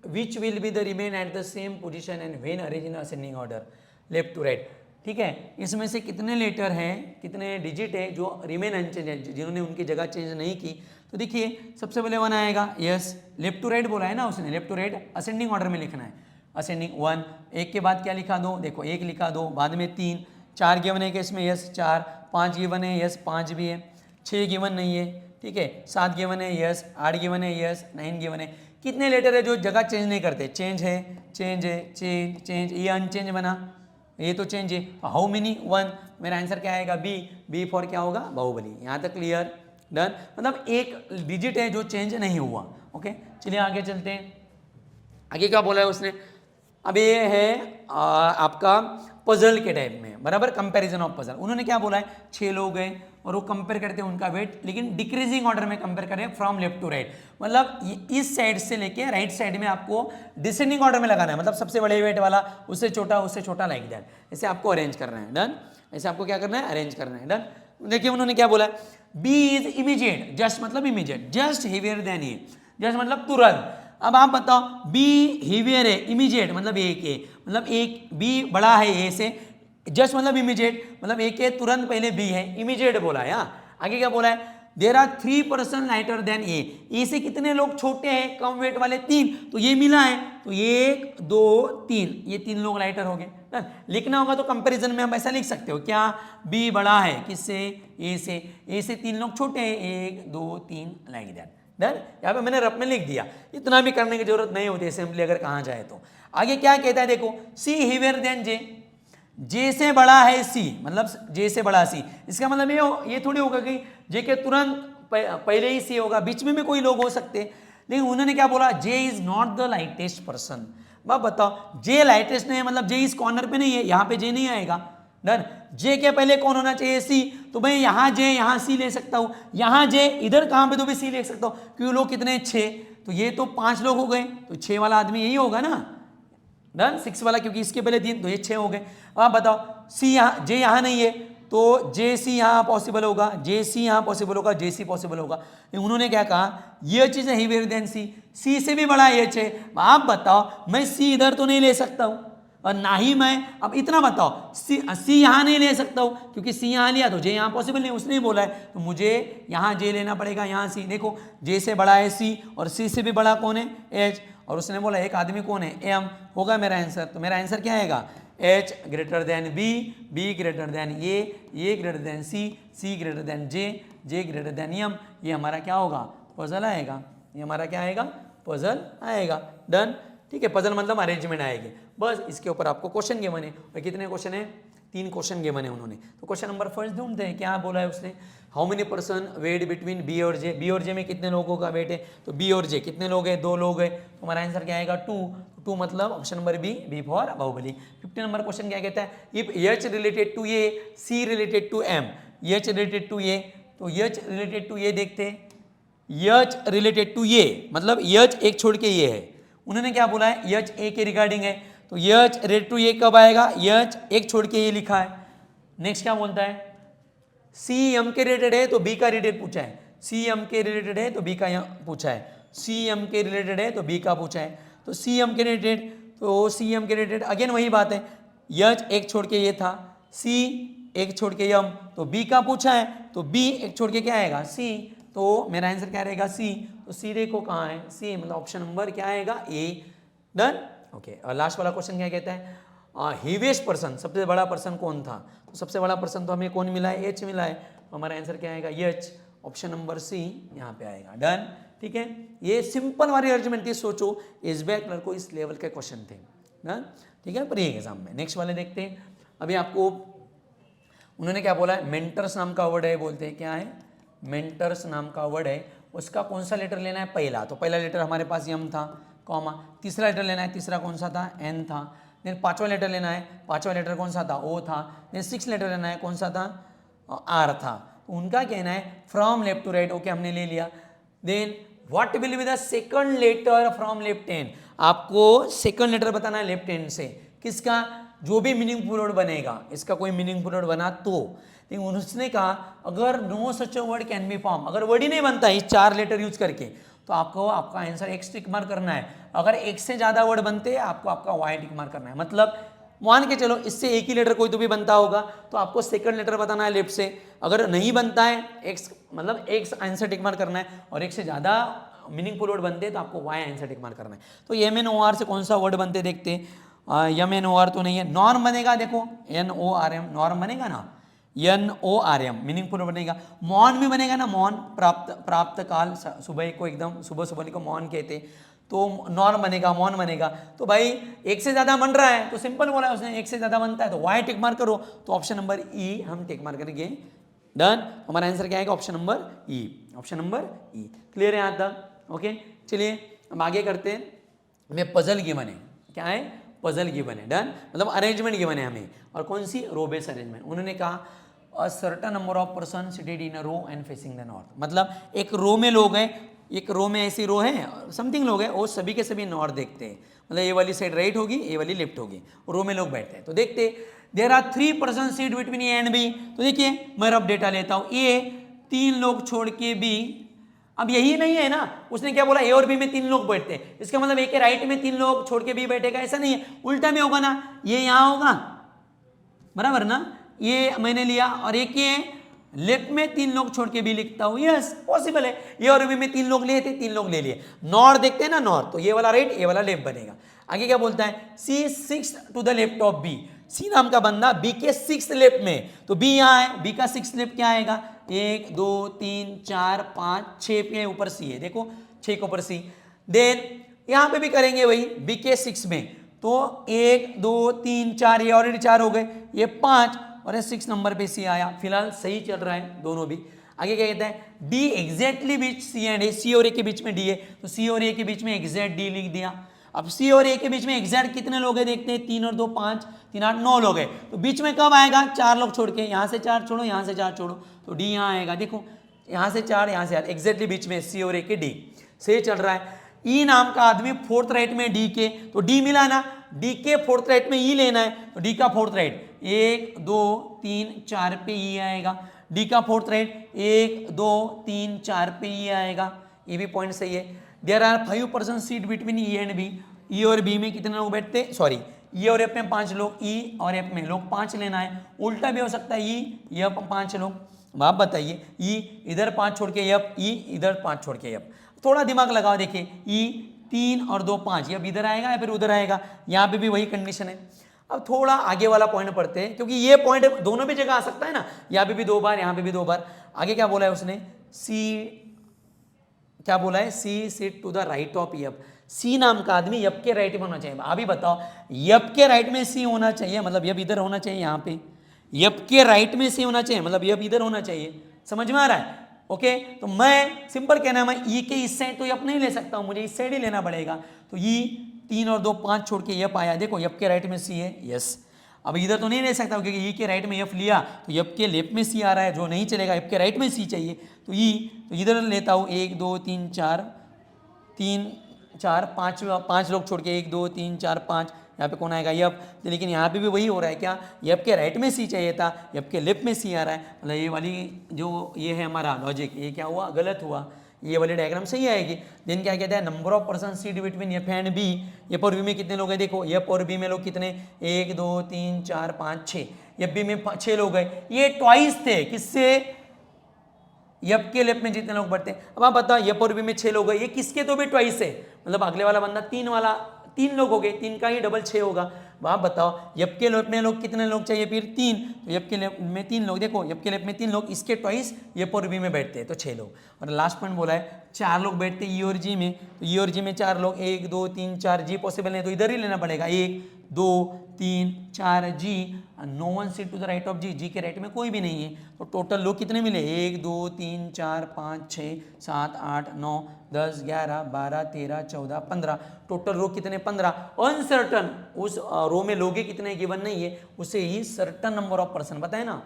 which will be the remain at the same position and when arrange in ascending order left to right. ठीक है, इसमें से कितने लेटर हैं, कितने डिजिट है जो रिमेन अनचेंज है, जिन्होंने उनकी जगह चेंज नहीं की। तो देखिए सबसे पहले 1 आएगा, यस। लेफ्ट टू राइट बोला है ना उसने, left to right ascending order में लिखना है, असेंडिंग 1। एक के बाद क्या लिखा दो? देखो 1 लिखा दो, बाद में 3, 4 गिवन है कि इसमें, यस 4, 5 गिवन है, यस 5 भी है, 6 गिवन नहीं है, ठीक है, 7 गिवन है, यस 8 गिवन है, यस 9 गिवन है। कितने लेटर है जो जगह चेंज नहीं करते? चेंज है, चेंज है, चेंज, चेंज, ये अनचेंज बना, ये तो चेंज है। How many? 1। मेरा आंसर क्या आएगा? बी। बी फॉर क्या होगा? बाहुबली। यहाँ तक क्लियर? डन। मतलब एक डिजिट है जो चेंज नहीं हुआ। ओके, चलिए आगे चलते हैं। आगे क्या बोला है उसने? अब ये है आपका पजल के टाइप में, बराबर, कंपैरिजन ऑफ पजल। उन्होंने क्या बोला है? 6 लोग हैं और वो कंपेयर करते हैं उनका वेट, लेकिन डिक्रीजिंग ऑर्डर में कंपेयर करें फ्रॉम लेफ्ट टू राइट। मतलब इस साइड से लेके राइट साइड में आपको डिसेंडिंग ऑर्डर में लगाना है, मतलब सबसे बड़े वेट वाला उससे छोटा लाइक दैट, ऐसे आपको अरेंज करना है। डन। ऐसे आपको क्या करना है? अरेंज करना है। डन। देखिए उन्होंने क्या बोला? बी इज इमीडिएट, जस्ट मतलब इमीडिएट, जस्ट हेवियर देन ए, जस्ट मतलब तुरंत। अब आप बताओ, बी हेवियर है, इमीडिएट मतलब एक है, मतलब एक बी बड़ा है ए से, जस्ट मतलब इमीडिएट, मतलब ए के तुरंत पहले बी है, इमीडिएट बोला है। आगे क्या बोला है, देर आर 3% लाइटर देन ए से कितने लोग छोटे हैं कम वेट वाले, 3, तो ये मिला है, तो 1 2 3, ये 3 लोग लाइटर हो गए। लिखना होगा तो कंपैरिजन में हम ऐसा लिख सकते हो, क्या बी बड़ा है किससे, ए से 3 लोग छोटे हैं, 1 2 3 लाइक दैट। डन, यहाँ पे मैंने रफ में लिख दिया, इतना भी करने की जरूरत नहीं होती सिंपली अगर कहाँ जाए तो। आगे क्या कहता है देखो, सी हेवियर देन जे, जे से बड़ा है सी, मतलब जे से बड़ा सी, इसका मतलब ये थोड़ी होगा कि जे के तुरंत पहले ही सी होगा, बीच में भी कोई लोग हो सकते हैं, लेकिन उन्होंने क्या बोला, J is not the lightest person. बात बताओ, जे लाइटेस्ट नहीं है मतलब जे इस कॉर्नर पे नहीं है, यहाँ पे जे नहीं आएगा। डन, जे के पहले कौन होना चाहिए, सी, तो भाई यहाँ जे यहाँ सी ले सकता हूँ, यहाँ जे इधर कहाँ पे तो भी सी ले सकता हूँ, क्योंकि लोग कितने 6, तो ये तो 5 लोग हो गए, तो 6 वाला आदमी यही होगा ना। डन, 6 वाला क्योंकि इसके पहले 3, तो ये 6 हो गए। अब आप बताओ, सी यहाँ, जे यहाँ नहीं है तो जे सी यहाँ पॉसिबल होगा, जे सी यहाँ पॉसिबल होगा, जे सी पॉसिबल होगा। उन्होंने क्या कहा, ये चीज़ है हेवियर देन सी से भी बड़ा ये है। आप बताओ, मैं सी इधर तो नहीं ले सकता हूँ, और ना ही मैं, अब इतना बताओ, सी यहाँ नहीं ले सकता हूँ क्योंकि सी यहाँ लिया तो जे यहाँ पॉसिबल नहीं, उसने बोला है, तो मुझे यहाँ जे लेना पड़ेगा, यहाँ सी। देखो जे से बड़ा है सी और सी से भी बड़ा कौन है, एच, और उसने बोला एक आदमी कौन है, एम, होगा मेरा आंसर। तो मेरा आंसर क्या आएगा, H greater than B, B greater than A greater than C greater than J greater than M. ये हमारा क्या होगा, पजल आएगा, ये हमारा क्या आएगा, पजल आएगा। डन, ठीक है, पजल मतलब अरेंजमेंट आएगी। बस इसके ऊपर आपको क्वेश्चन गिवन है, और कितने क्वेश्चन है, 3 क्वेश्चन गिवन है उन्होंने। तो क्वेश्चन नंबर फर्स्ट ढूंढते हैं, क्या बोला है उसने, how many person wait between B और जे, बी और जे में कितने लोगों का वेट है, तो बी और जे कितने लोग हैं, 2 लोग हैं, तो हमारा आंसर क्या आएगा 2 मतलब option number B for Baahubali. 15 number question क्या कहता है, if H related to A, C related to M, H related to A, तो एच रिलेटेड टू ए देखते हैं, एच रिलेटेड टू ए मतलब एच एक छोड़ के ये है, उन्होंने क्या बोला है, एच ए के रिगार्डिंग है, तो एच रिलेटेड टू ए कब आएगा, एच एक छोड़ के ये लिखा है। नेक्स्ट क्या बोलता है, सी एम के रिलेटेड है तो बी का रिलेटेड पूछा है, सी एम के रिलेटेड है तो बी का पूछा है, सी एम के रिलेटेड है तो बी का पूछा है, तो सी एम के रिलेटेड, तो सी एम के रिलेटेड अगेन वही बात है, एच एक छोड़ के ये था, सी एक छोड़ के एम, तो बी का पूछा है, तो बी एक छोड़ के क्या आएगा, सी, तो मेरा आंसर क्या रहेगा, सी। तो सी देखो कहाँ है, सी, मतलब ऑप्शन नंबर क्या आएगा, ए। Done, okay. और लास्ट वाला क्वेश्चन क्या कहता है, हेवीएस्ट पर्सन, सबसे बड़ा पर्सन कौन था, तो सबसे बड़ा पर्सन तो हमें कौन मिला है, एच मिला है, तो हमारा आंसर क्या आएगा, एच, ऑप्शन नंबर सी यहाँ पे आएगा। डन, ठीक है, ये सिंपल वाली अर्जुमेंट थी, सोचो एसबीआई क्लर्क को इस लेवल के क्वेश्चन थे। डन, ठीक है, प्री एग्जाम में। नेक्स्ट वाले देखते हैं, अभी आपको उन्होंने क्या बोला है, मेंटर्स नाम का वर्ड है, बोलते हैं क्या है, मेंटर्स नाम का वर्ड है, उसका कौन सा लेटर लेना है, पहला, तो पहला लेटर हमारे पास यम था, कॉमा, तीसरा लेटर लेना है, तीसरा कौन सा था, एन था, देन 5वां लेटर लेना है, 5वां लेटर कौन सा था, ओ था, देन 6 लेटर लेना है, कौन सा था, आर था। तो उनका कहना है from left to right, okay हमने ले लिया। Then what will be the second letter from left hand, आपको सेकंड लेटर बताना है लेफ्ट हैंड से, किसका, जो भी मीनिंगफुल वर्ड बनेगा, इसका कोई मीनिंगफुल वर्ड बना तो, लेकिन उसने कहा अगर no such a word can be form, अगर वर्ड ही नहीं बनता इस 4 लेटर यूज करके, तो आपको आपका आंसर एक्स टिक मार्क करना है। अगर एक से ज़्यादा वर्ड बनते हैं आपको आपका वाई टिक मार्क करना है। मतलब मान के चलो इससे एक ही लेटर कोई तो भी बनता होगा, तो आपको सेकंड लेटर बताना है लेफ्ट से, अगर नहीं बनता है एक्स, मतलब एक्स आंसर टिक मार्क करना है, और एक से ज़्यादा मीनिंगफुल वर्ड बनते हैं तो आपको वाई आंसर टिक मार्क करना है। तो एम एन ओ आर से कौन सा वर्ड बनते देखते हैं, यम एन ओ आर तो नहीं है, नॉर्म बनेगा, देखो N O R M, norm बनेगा ना, N O R M meaningful बनेगा, मॉन भी बनेगा ना, मॉन प्राप्त काल, सुबह को एकदम सुबह सुबह को मॉन कहते, तो नॉर्म बनेगा, मॉन बनेगा। तो भाई एक से ज़्यादा बन रहा है तो सिंपल बोला है उसने, एक से ज़्यादा बनता है तो वाई टिक मार्क करो, तो ऑप्शन नंबर ई हम टिक मार्क करेंगे। डन, हमारा आंसर क्या आएगा, ऑप्शन नंबर ई, ऑप्शन नंबर ई। क्लियर है यहाँ तक, ओके। चलिए हम आगे करते हैं, हमें पजल गिवन है, क्या है, पजल गिवन है। डन, मतलब अरेंजमेंट गिवन है हमें, और कौन सी, रो बेस अरेंजमेंट। उन्होंने कहा a certain number of person seated in a row and facing the north, मतलब एक रो में लोग हैं, एक रो में ऐसी रो है, समथिंग लोग हैं, और सभी के सभी नॉर्थ देखते हैं, मतलब ये वाली साइड राइट होगी, ये वाली लेफ्ट होगी, रो में लोग बैठते हैं। तो देखते there are 3 person seat between A and B, तो देखिए मैं रफ डेटा लेता हूँ, ए 3 लोग छोड़ के बी अब यही नहीं है ना, उसने क्या बोला, ए और बी में 3 लोग बैठते हैं, इसका मतलब ए के राइट में 3 लोग छोड़ के बी बैठेगा, ऐसा नहीं है, उल्टा में होगा ना, ये यहाँ होगा, बराबर ना, ये मैंने लिया, और एक ये लेफ्ट में 3 लोग छोड़ के भी लिखता हूं, यस पॉसिबल है, ए और बी में 3 लोग लिए थे, 3 लोग ले लिए, नॉर देखते हैं ना, नॉर, तो ये वाला राइट, ये वाला लेफ्ट बनेगा। आगे क्या बोलता है, C 6 to the left of B, C नाम का बंदा बी के 6 लेफ्ट में, तो बी यहाँ है, बी का 6 लेफ्ट क्या आएगा, 1 2 3 4 5 6 के ऊपर सी है, देखो 6 के ऊपर सी, देन यहाँ पे भी करेंगे वही, बी के 6 में, तो 1 2 3 4, ये ऑलरेडी 4 हो गए, ये 5 और ये 6 नंबर पे सी आया, फिलहाल सही चल रहा है दोनों भी। आगे क्या कहता है, डी एग्जैक्टली बीच सी एंड ए, सी और ए के बीच में डी है, तो सी और ए के बीच में एग्जैक्ट डी लिख दिया। अब सी और ए के बीच में एग्जैक्ट कितने लोग हैं देखते हैं, 3 और 2 5, 3 8 9 लोग हैं, तो बीच में कब आएगा, 4 लोग छोड़ के, यहाँ से 4 छोड़ो, यहाँ से 4 छोड़ो, तो डी यहाँ आएगा, देखो यहाँ से 4 यहाँ से 4, एग्जैक्टली बीच में सी और ए के डी, सही चल रहा है। ई नाम का आदमी 4th राइट में डी के, तो डी मिला ना, डी के 4th राइट में ई लेना है, तो डी का 4th राइट 1 2 3 4 पे ई आएगा, डी का 4th राइट 1 2 3 4 पे ई आएगा, ये भी पॉइंट सही है। There are 5% seat between E and B, E और बी में कितने लोग बैठते, सॉरी ई और एफ में 5 लोग, ई और एफ में लोग 5 लेना है, उल्टा भी हो सकता है, ई एफ 5 लोग, आप बताइए, ई इधर 5 छोड़ के एफ, ई इधर 5 छोड़ के एफ, थोड़ा दिमाग लगाओ, देखिए ई 3 और 2 5, ये इधर आएगा या फिर उधर आएगा, यहाँ पे भी वही कंडीशन है। अब थोड़ा आगे वाला पॉइंट पढ़ते हैं, क्योंकि ये पॉइंट दोनों भी जगह आ सकता है ना, यहाँ पे भी 2 बार, यहाँ पे भी 2 बार। आगे क्या बोला है उसने, सी क्या बोला है, C sit to the right of F, C नाम का आदमी एफ के राइट में होना चाहिए। अभी बताओ, एफ के राइट में सी होना चाहिए, मतलब एफ इधर होना चाहिए, यहाँ पे एफ के राइट में सी होना चाहिए, मतलब एफ इधर होना चाहिए, समझ में आ रहा है? ओके, तो मैं सिंपल कहना है, मैं ई के इस साइड तो एफ नहीं ले सकता हूं, मुझे इस साइड ही लेना पड़ेगा, तो ई 3 और 2 5 छोड़ के एफ आया, देखो एफ के राइट में सी है, यस। अब इधर तो नहीं ले सकता क्योंकि ई के राइट में एफ लिया, तो एफ के लेफ्ट में सी आ रहा है, जो नहीं चलेगा, एफ के राइट में सी चाहिए, तो ई तो इधर लेता हूँ, 1 2 3 4 3 4 5 लोग छोड़ के 1 2 3 4 5, यहाँ पे कौन आएगा, एफ, लेकिन यहाँ पे भी वही हो रहा है, क्या एफ के राइट में सी चाहिए था, एफ के लेफ्ट में सी आ रहा है, मतलब ये वाली जो ये है हमारा लॉजिक, ये क्या हुआ, गलत हुआ, ये वाली डायग्राम सही आएगी। देन क्या कहता है, number of person seat between F and B, F और बी में कितने लोग हैं, देखो एफ और बी में लोग कितने, 1 2 3 4 5 6, एफ बी में 6 लोग हैं, ये ट्वाइस थे, किससे, एफ के लेफ्ट में जितने लोग बढ़ते हैं। अब आप बताओ, एफ और बी में 6 लोग हैं, ये किसके तो भी ट्वाइस है, मतलब अगले वाला बंदा 3 वाला, 3 लोग हो गए, 3 का ही डबल 6 होगा। आप बताओ, एफ के लेफ्ट में लोग कितने लोग चाहिए, फिर 3, तो एफ के लेफ्ट में 3 लोग, देखो एफ के लेफ्ट में 3 लोग, इसके ट्वाइस एफ और बी में बैठते हैं, तो 6 लोग। और लास्ट पॉइंट बोला है 4 लोग बैठते हैं ई और जी में, तो ई और जी में 4 लोग, 1 2 3 4, जी पॉसिबल नहीं तो इधर ही लेना पड़ेगा, 1 2 3 4 G, no one seat to the right of G, G के राइट में कोई भी नहीं है, तो टोटल लोग कितने मिले, 1 2 3 4 5 6 7 8 9 10 11 12 13 14 15, टोटल रो कितने, 15। अनसर्टन, उस रो में लोगे कितने गिवन नहीं है, उसे ही सर्टन नंबर ऑफ पर्सन बताए ना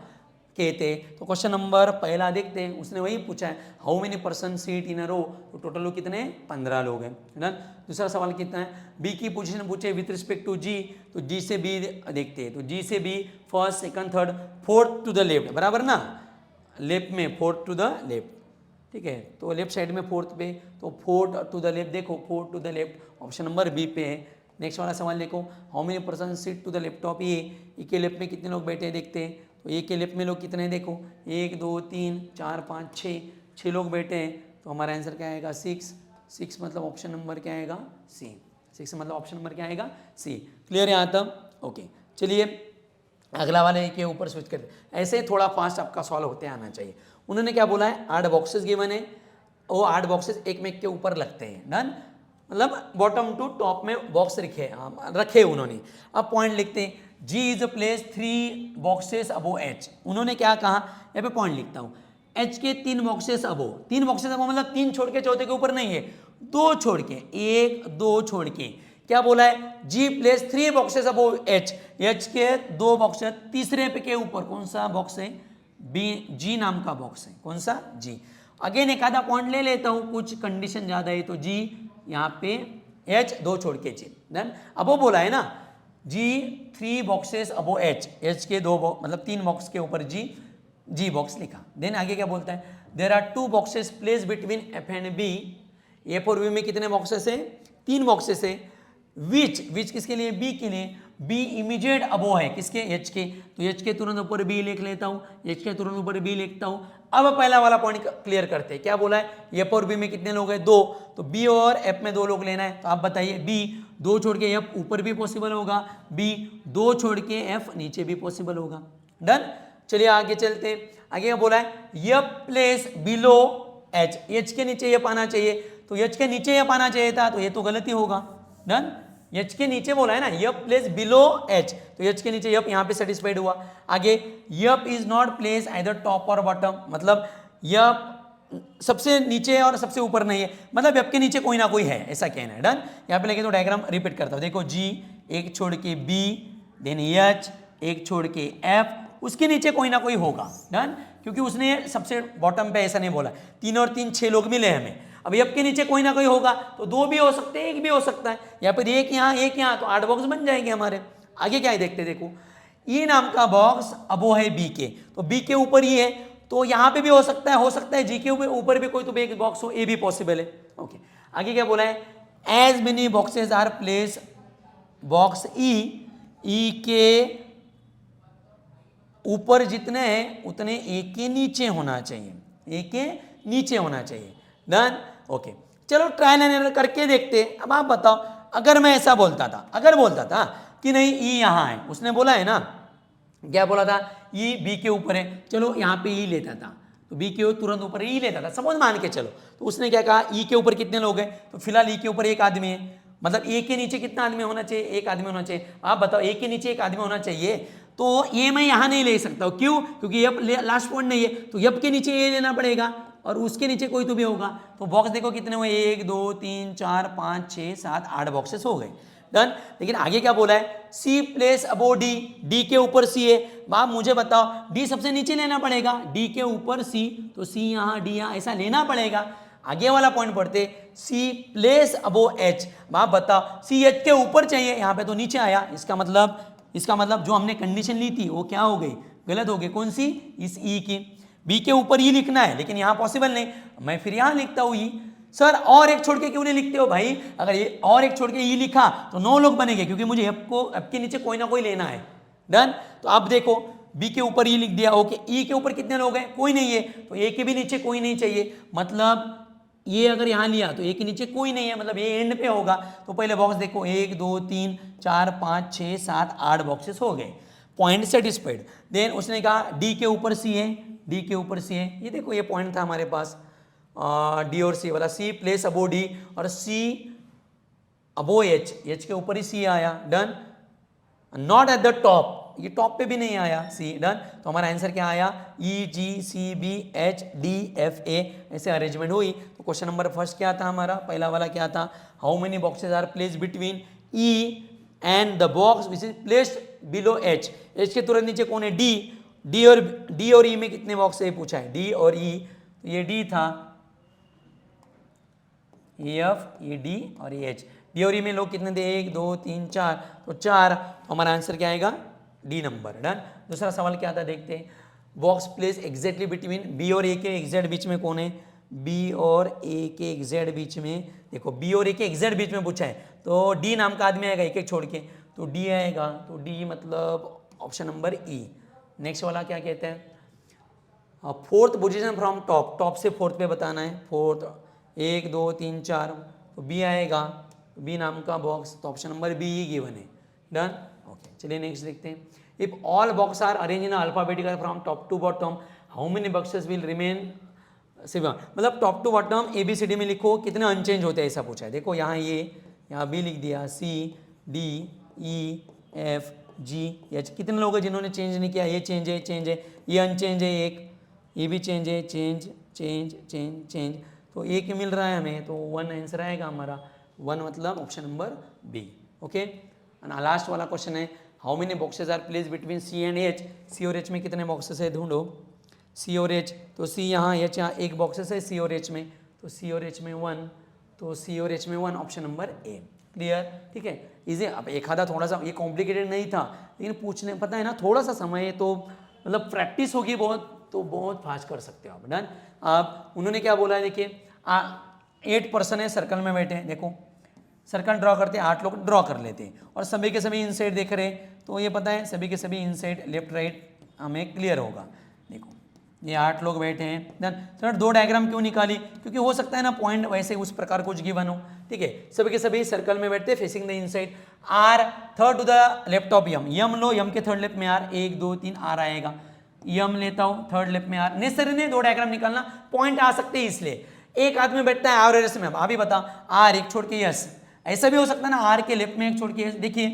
कहते। तो क्वेश्चन नंबर पहला देखते हैं, उसने वही पूछा है, how many person seat in a रो, तो टोटल लोग कितने, 15 लोग हैं, है ना। दूसरा सवाल कितना है, बी की पोजीशन पूछे विथ रिस्पेक्ट टू जी, तो जी से बी देखते हैं, तो जी से B first second third fourth to the left, बराबर ना, लेफ्ट में फोर्थ टू द लेफ्ट, ठीक है, तो लेफ्ट साइड में फोर्थ पे, तो फोर्थ टू द लेफ्ट, देखो fourth to the left option number B पे है। नेक्स्ट वाला सवाल देखो, how many person seat to the left of A, E के लेफ्ट में कितने लोग बैठे हैं देखते हैं, तो ए के लेफ्ट में लोग कितने हैं, देखो 1 2 3 4 5 6 लोग बैठे हैं, तो हमारा आंसर क्या आएगा, 6 मतलब ऑप्शन नंबर क्या आएगा, सी, 6 मतलब ऑप्शन नंबर क्या आएगा, सी। क्लियर यहाँ तक, ओके। चलिए अगला वाले के ऊपर स्विच करते, ऐसे थोड़ा फास्ट आपका सॉल्व होते आना चाहिए। उन्होंने क्या बोला है, 8 बॉक्सेस गिवन है, वो 8 बॉक्सेस एक में के ऊपर लगते हैं, डन, मतलब बॉटम टू टॉप में बॉक्स रखे उन्होंने। अब पॉइंट लिखते हैं, G is place 3 boxes above H, उन्होंने क्या कहा, यहाँ पे पॉइंट लिखता हूँ, H के 3 बॉक्सेस अबो, 3 बॉक्सेस अबो मतलब 3 छोड़ के चौथे के ऊपर नहीं है, 2 छोड़ के, 1 2 छोड़ के, क्या बोला है, G प्लेस 3 बॉक्सेस अबो H, H के 2 बॉक्सेस तीसरे पे के ऊपर, कौन सा बॉक्स है, बी, G नाम का बॉक्स है, कौन सा, G। अगेन एक आधा पॉइंट ले लेता हूँ, कुछ कंडीशन ज्यादा है, तो G यहाँ पे H 2 छोड़ के G, देन अब वो बोला है ना, G 3 बॉक्सेस अबो H, H के 2 मतलब 3 बॉक्स के ऊपर G जी बॉक्स लिखा। देन आगे क्या बोलता है, there are 2 boxes place between F and B. F और बी में कितने बॉक्सेस है, 3 बॉक्सेस है। विच किसके लिए, बी के लिए। बी इमीडिएट अबो है किसके, एच के, तो एच के तुरंत ऊपर बी लिख लेता हूँ, एच के तुरंत ऊपर बी लिखता हूँ। अब पहला वाला पॉइंट क्लियर करते हैं, क्या बोला है, एफ और बी में कितने लोग हैं, 2, तो बी और एफ में 2 लोग लेना है। तो आप बताइए, बी 2 छोड़ के एफ ऊपर भी पॉसिबल होगा, बी 2 छोड़ के एफ नीचे भी पॉसिबल होगा। डन। चलिए आगे चलते हैं। आगे क्या बोला है, F place below H, H के नीचे एफ आना चाहिए, तो एच के नीचे एफ आना चाहिए था, तो ये तो गलती होगा। डन। एच के नीचे बोला है ना, एफ प्लेस बिलो एच, तो एच के नीचे एफ यहाँ पे सेटिस्फाइड हुआ। आगे F is not place either top और बॉटम, मतलब एफ सबसे नीचे और सबसे ऊपर नहीं है, मतलब एफ के नीचे कोई ना कोई है, ऐसा कहना है। डन। यहाँ पे लेके तो डायग्राम रिपीट करता हूँ, देखो जी एक छोड़ के बी, देन एच एक छोड़ के एफ, उसके नीचे कोई ना कोई होगा। डन। क्योंकि उसने सबसे बॉटम पे ऐसा नहीं बोला, 3 और 3 6 लोग मिले हमें, अब एफ के नीचे कोई ना कोई होगा, तो 2 भी हो सकते हैं, 1 भी हो सकता है, या फिर एक यहाँ, तो 8 बॉक्स बन जाएंगे हमारे। आगे क्या है देखते, देखो ई नाम का बॉक्स अब वो है बी के, तो बी के ऊपर ही है, तो यहाँ पे भी हो सकता है जी के ऊपर भी कोई तो एक बॉक्स हो, ए भी पॉसिबल है। ओके। आगे क्या बोला है, as many boxes are place, box E के ऊपर जितने हैं उतने ए के नीचे होना चाहिए, ए के नीचे होना चाहिए। डन। ओके। चलो ट्रायल एंड एरर करके देखते। अब आप बताओ, अगर मैं ऐसा बोलता था कि नहीं ई यहाँ है, उसने बोला है ना, क्या बोला था, ई बी के ऊपर है, चलो यहाँ पे ई लेता था, तो बी के तुरंत ऊपर ई लेता था, सपोज मान के चलो, तो उसने क्या कहा, ई के ऊपर कितने लोग हैं, तो फिलहाल ई के ऊपर एक आदमी है, मतलब ए के नीचे कितना आदमी होना चाहिए, एक आदमी होना चाहिए। आप बताओ, ए के नीचे एक आदमी होना चाहिए, तो ये मैं यहाँ नहीं ले सकता हूँ, क्यों, क्योंकि एफ लास्ट पॉइंट नहीं है, तो एफ के नीचे ए लेना पड़ेगा, और उसके नीचे कोई तो भी होगा। तो बॉक्स देखो कितने हुए, 1 2 3 4 5 6 7 8 बॉक्सेस हो गए। डन। लेकिन आगे क्या बोला है, सी प्लेस अबो डी, डी के ऊपर सी है। आप मुझे बताओ, डी सबसे नीचे लेना पड़ेगा, डी के ऊपर सी, तो सी यहाँ डी यहाँ, ऐसा लेना पड़ेगा। आगे वाला पॉइंट पढ़ते, सी प्लेस अबो एच, आप बताओ सी एच के ऊपर चाहिए, यहाँ पे तो नीचे आया, इसका मतलब जो हमने कंडीशन ली थी वो क्या हो गई, गलत हो गई। कौन सी, इस ई की। बी के ऊपर ई लिखना है, लेकिन यहाँ पॉसिबल नहीं, मैं फिर यहाँ लिखता हूँ ई। सर और एक छोड़ के क्यों नहीं लिखते हो भाई, अगर ये और एक छोड़ के ई लिखा तो 9 लोग बनेंगे, क्योंकि मुझे एफ के नीचे कोई ना कोई लेना है। डन। तो आप देखो, बी के ऊपर ई लिख दिया, ओके। ई के ऊपर कितने लोग हैं, कोई नहीं है, तो ए के भी नीचे कोई नहीं चाहिए, मतलब ये अगर यहाँ लिया तो ए के नीचे कोई नहीं है, मतलब ये एंड पे होगा। तो पहले बॉक्स देखो, 1 2 3 4 5 6 7 8 बॉक्सेस हो गए, पॉइंट सेटिस्फाइड। देन उसने कहा डी के ऊपर सी है, डी के ऊपर सी है, ये देखो ये पॉइंट था हमारे पास, डी और सी वाला, सी प्लेस अबो डी और सी अबो एच, एच के ऊपर ही सी आया। Done. Not at the top, ये टॉप पे भी नहीं आया सी। डन। तो हमारा आंसर क्या आया, E G C B H D F A, ऐसे अरेंजमेंट हुई। तो क्वेश्चन नंबर फर्स्ट क्या था हमारा, पहला वाला क्या था, how many boxes are place between E and the box which is placed below H, H के तुरंत नीचे कौन है, डी और ई में कितने बॉक्स है पूछा है, डी और ई, तो ये डी था, एफ ये डी और ये एच, डी और ई में लोग कितने थे, 1 2 3 4, तो 4, तो हमारा आंसर क्या आएगा, डी नंबर। डन। दूसरा सवाल क्या था देखते हैं, box place exactly between B और ए के एग्जैक्ट बीच में कौन है, बी और ए के एग्जैक्ट बीच में, देखो बी और ए के एग्जैक्ट बीच में पूछा है, तो डी नाम का आदमी आएगा एक एक छोड़ के, तो डी आएगा, तो डी मतलब ऑप्शन नंबर ई। नेक्स्ट वाला क्या कहते हैं, fourth position from top, top से फोर्थ पे बताना है, फोर्थ 1 2 3 4, तो बी आएगा, बी नाम का बॉक्स, तो ऑप्शन नंबर बी ही गिवन है। डन। ओके। चलिए नेक्स्ट देखते हैं, if all box are arrange in alphabetical from top to bottom, how many boxes will remain seven, मतलब top to bottom A B C D में लिखो कितने unchange होते हैं, ऐसा पूछा है। देखो यहाँ ये, यहाँ बी लिख दिया, C D E F G H, कितने लोग हैं जिन्होंने चेंज नहीं किया, ये चेंज है, ये अनचेंज है एक, ये भी चेंज है, चेंज, तो एक ही मिल रहा है हमें, तो 1 आंसर आएगा हमारा, 1 मतलब option number B. Okay. And last वाला क्वेश्चन है, how many boxes are place between C and H, C और एच में कितने बॉक्सेस है ढूंढो, सी और एच, तो सी यहाँ एच यहाँ एक बॉक्सेस है सी और एच में, तो सी और एच में 1, तो सी और एच में 1, ऑप्शन नंबर ए। क्लियर, ठीक है, इजी। अब एक आधा थोड़ा सा ये कॉम्प्लिकेटेड नहीं था, लेकिन पूछने पता है ना, थोड़ा सा समय है, तो मतलब प्रैक्टिस होगी बहुत, तो बहुत फास्ट कर सकते हो आप। डन। आप उन्होंने क्या बोला है देखिए, 8 पर्सन है सर्कल में बैठे हैं, देखो सर्कल ड्रॉ करते हैं, 8 लोग ड्रॉ कर लेते हैं और सभी के सभी इनसाइड देख रहे हैं, तो ये पता है सभी के सभी इनसाइड लेफ्ट राइट हमें क्लियर होगा। देखो ये 8 लोग बैठे हैं। देन सर 2 डायग्राम क्यों निकाली, क्योंकि हो सकता है ना पॉइंट वैसे उस प्रकार कुछ गिवन हो, ठीक है। सभी के सभी सर्कल में बैठते facing the inside. R third to the left of M, M लो, यम के थर्ड लेफ्ट में आर, 1 2 3 आर आएगा, यम लेता हूँ थर्ड लेफ्ट में आर। नेसेसरी नहीं 2 डायग्राम निकालना, पॉइंट आ सकते हैं इसलिए। एक आदमी बैठता है आर और एस में, अब अभी बता आर एक छोड़ के यस, ऐसा भी हो सकता है ना आर के लेफ्ट में एक छोड़ के यस। देखिए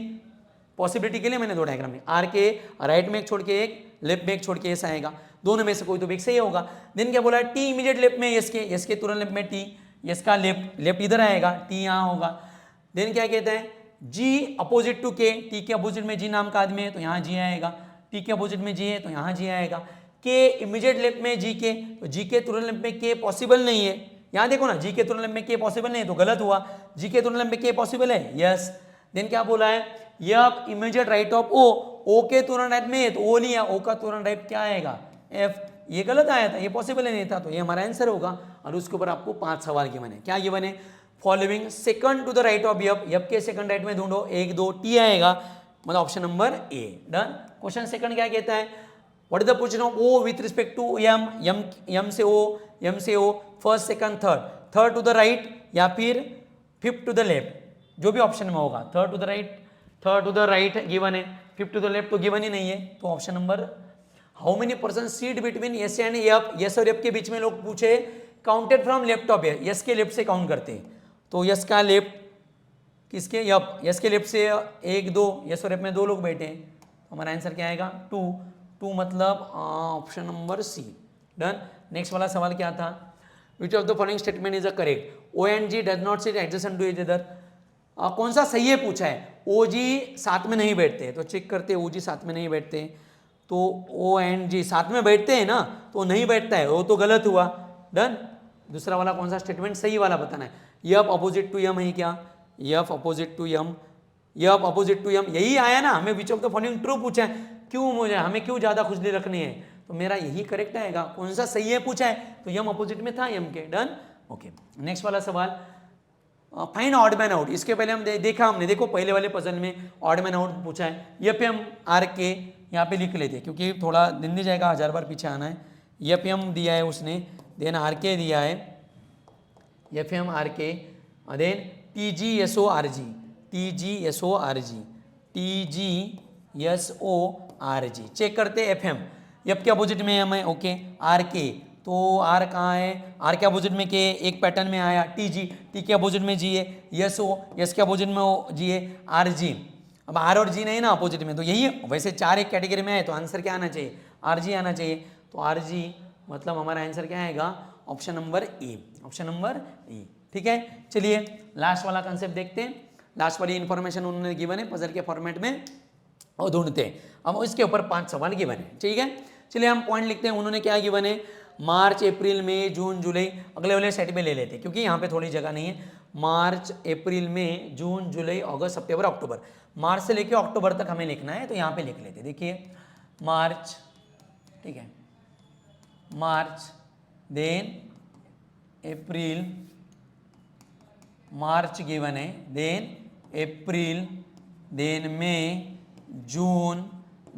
पॉसिबिलिटी के लिए मैंने 2 डायग्राम में, आर के राइट में एक छोड़ के एक, लेफ्ट में एक छोड़ के यस आएगा, दोनों में से कोई तो भी सही होगा। देन क्या बोला, टी इमीडिएट लेफ्ट में यस के तुरंत लेफ्ट में टी, यस का लेफ्ट इधर आएगा, टी यहाँ होगा। देन क्या कहते हैं, जी अपोजिट टू के, टी के अपोजिट में जी नाम का आदमी है तो यहाँ जी आएगा, टी के अपोजिट में जी है तो यहाँ जी आएगा। के इमीडिएट लेफ्ट में जी के, तो जी के तुरंत लेफ्ट में के पॉसिबल नहीं है, यहाँ देखो ना जी के तुरंत लेफ्ट में के पॉसिबल नहीं है तो गलत हुआ, जी के तुरंत लेफ्ट में के पॉसिबल है, यस। देन क्या बोला है, यह इमीडिएट राइट ऑफ ओ के तुरंत राइट में है तो ओ नहीं है, ओ का तुरंत राइट क्या आएगा एफ, ये गलत आया था, ये पॉसिबल नहीं था, तो ये हमारा आंसर होगा। और उसके ऊपर आपको 5 सवाल गिवन है। क्या गिवन है, following second to the right of P, P के सेकंड राइट में ढूंढो, 1 2 टी आएगा, मतलब option number A. Done. Question second क्या कहता है, what is the position of O with respect to M, M से O, first second third to the right या फिर फिफ्थ टू द लेफ्ट, जो भी ऑप्शन में होगा, third to the right given है, फिफ्थ टू द लेफ्ट तो given ही नहीं है, तो option number. How many person seat between S and F, S और एफ के बीच में लोग पूछे, counted from left of F, S के लेफ्ट से काउंट करते हैं, तो यस का लेफ्ट किसके एफ, यस के लेफ्ट से 1 2, यस और एफ में 2 लोग बैठे हैं, हमारा आंसर क्या आएगा 2 मतलब option number C. Done. Next वाला सवाल क्या था, which of the following statement is a correct, O and G does not sit adjacent to each other, कौन सा सही है पूछा है, ओ जी साथ में नहीं बैठते, तो चेक करते हैं, ओ जी साथ में नहीं बैठते, तो ओ एंड जी साथ में बैठते हैं ना, तो नहीं बैठता है, वो तो गलत हुआ। डन। दूसरा वाला कौन सा स्टेटमेंट सही वाला बताना है, यफ अपोजिट टू यम है क्या, F opposite to M, F opposite to M यही आया ना, हमें which of the following true पूछा है, क्यों मुझे हमें क्यों ज़्यादा खुजली रखनी है, तो मेरा यही करेक्ट आएगा, कौन सा सही है पूछा है, तो यम अपोजिट में था यम के। डन। ओके। नेक्स्ट वाला सवाल, फाइंड ऑड मैन आउट, इसके पहले हम देखा हमने, देखो पहले वाले पजल में ऑड मैन आउट पूछा है, यफ एम आर के यहाँ पे लिख लेते क्योंकि थोड़ा दिन नहीं जाएगा, 1000 बार पीछे आना है। यफ एम दिया है उसने, देन आर के दिया है, F M R K, then T G S O R G, T G S O R G, T G S O R G, check करते एफ एम, एफ के opposite में M है, okay, R K, तो are कहाँ है, are के opposite में के एक पैटर्न में आया, टी जी, टी के अपोजिट में जी है, यस ओ, यस के अपोजिट में ओ जी है, आर जी, अब आर और जी नहीं ना अपोजिट में, तो यही वैसे 4 एक कैटेगरी में है, तो आंसर क्या आना चाहिए, आर जी आना चाहिए, तो आर जी मतलब हमारा आंसर क्या आएगा, ऑप्शन नंबर ए, ऑप्शन नंबर ए। ठीक है, चलिए लास्ट वाला कंसेप्ट देखते हैं, लास्ट वाली इंफॉर्मेशन उन्होंने गिवन है पजल के फॉर्मेट में और ढूंढते हैं, अब इसके ऊपर 5 सवाल गिवन है। ठीक है, चलिए हम पॉइंट लिखते हैं, उन्होंने क्या गिवन है, मार्च अप्रैल मई जून जुलाई, अगले वाले सेट में ले लेते हैं क्योंकि यहाँ पे थोड़ी जगह नहीं है, मार्च अप्रैल मई जून जुलाई अगस्त सितंबर अक्टूबर, मार्च से लेके अक्टूबर तक हमें लिखना है, तो यहाँ पे लिख लेते हैं। देखिए मार्च, ठीक है, March, then April, March given है, then April, then May, June,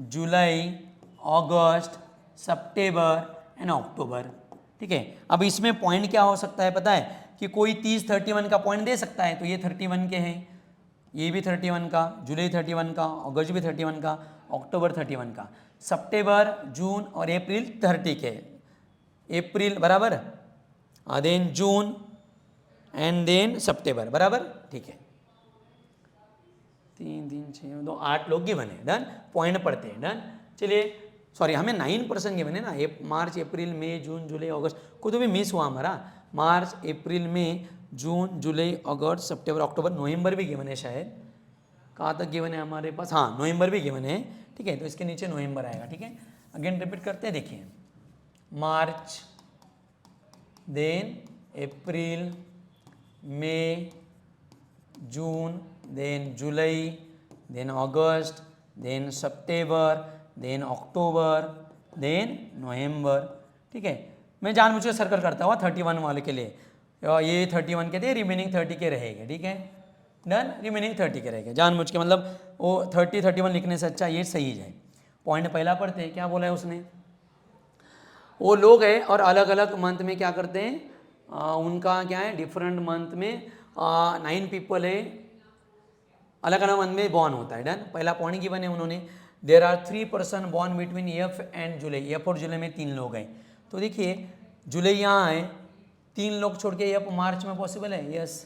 July, August, September and October. ठीक है, अब इसमें पॉइंट क्या हो सकता है पता है, कि कोई 30 31 का पॉइंट दे सकता है, तो ये 31 के हैं, ये भी 31 का, जुलाई 31 का, अगस्त भी 31 का, अक्टूबर 31 का, सितंबर, जून और अप्रैल 30 के, अप्रैल बराबर, देन जून एंड देन सितंबर बराबर। ठीक है, 3 3 6 2 8 लोग गिवन है। डन, पॉइंट पढ़ते हैं। डन, चलिए सॉरी हमें 9% गिवन है ना, मार्च अप्रैल मई जून जुलाई अगस्त, कोई तो भी मिस हुआ हमारा, मार्च अप्रैल मई जून जुलाई अगस्त सितंबर अक्टूबर, नवंबर भी गिवन है शायद, कहाँ तक गिवन है हमारे पास, हाँ नवंबर भी गिवन है। ठीक है, तो इसके नीचे नवंबर आएगा। ठीक है, अगेन रिपीट करते हैं, देखिए मार्च, देन अप्रैल, मई, जून, देन जुलाई, देन अगस्त, देन सितंबर, देन अक्टूबर, देन नवंबर, ठीक है। मैं जानबूझ के सर्कल करता हुआ 31 वाले के लिए, और ये 31 के थे, रिमेनिंग 30 के रहेंगे, ठीक है। डन, रिमेनिंग 30 के रहेंगे जानबूझ के, मतलब वो 30 31 लिखने से अच्छा ये सही जाए। पॉइंट पहला पढ़ते हैं, क्या बोला है उसने। वो लोग हैं और अलग अलग मंथ में क्या करते हैं, उनका क्या है, डिफरेंट मंथ में 9 पीपल है, अलग अलग मंथ में बॉर्न होता है। डन, पहला पॉइंट गिवन है उन्होंने, there are 3 person born between F and July, F और जुलाई में 3 लोग हैं। तो देखिए जुलाई यहाँ है, 3 लोग छोड़ के एफ मार्च में पॉसिबल है, यस।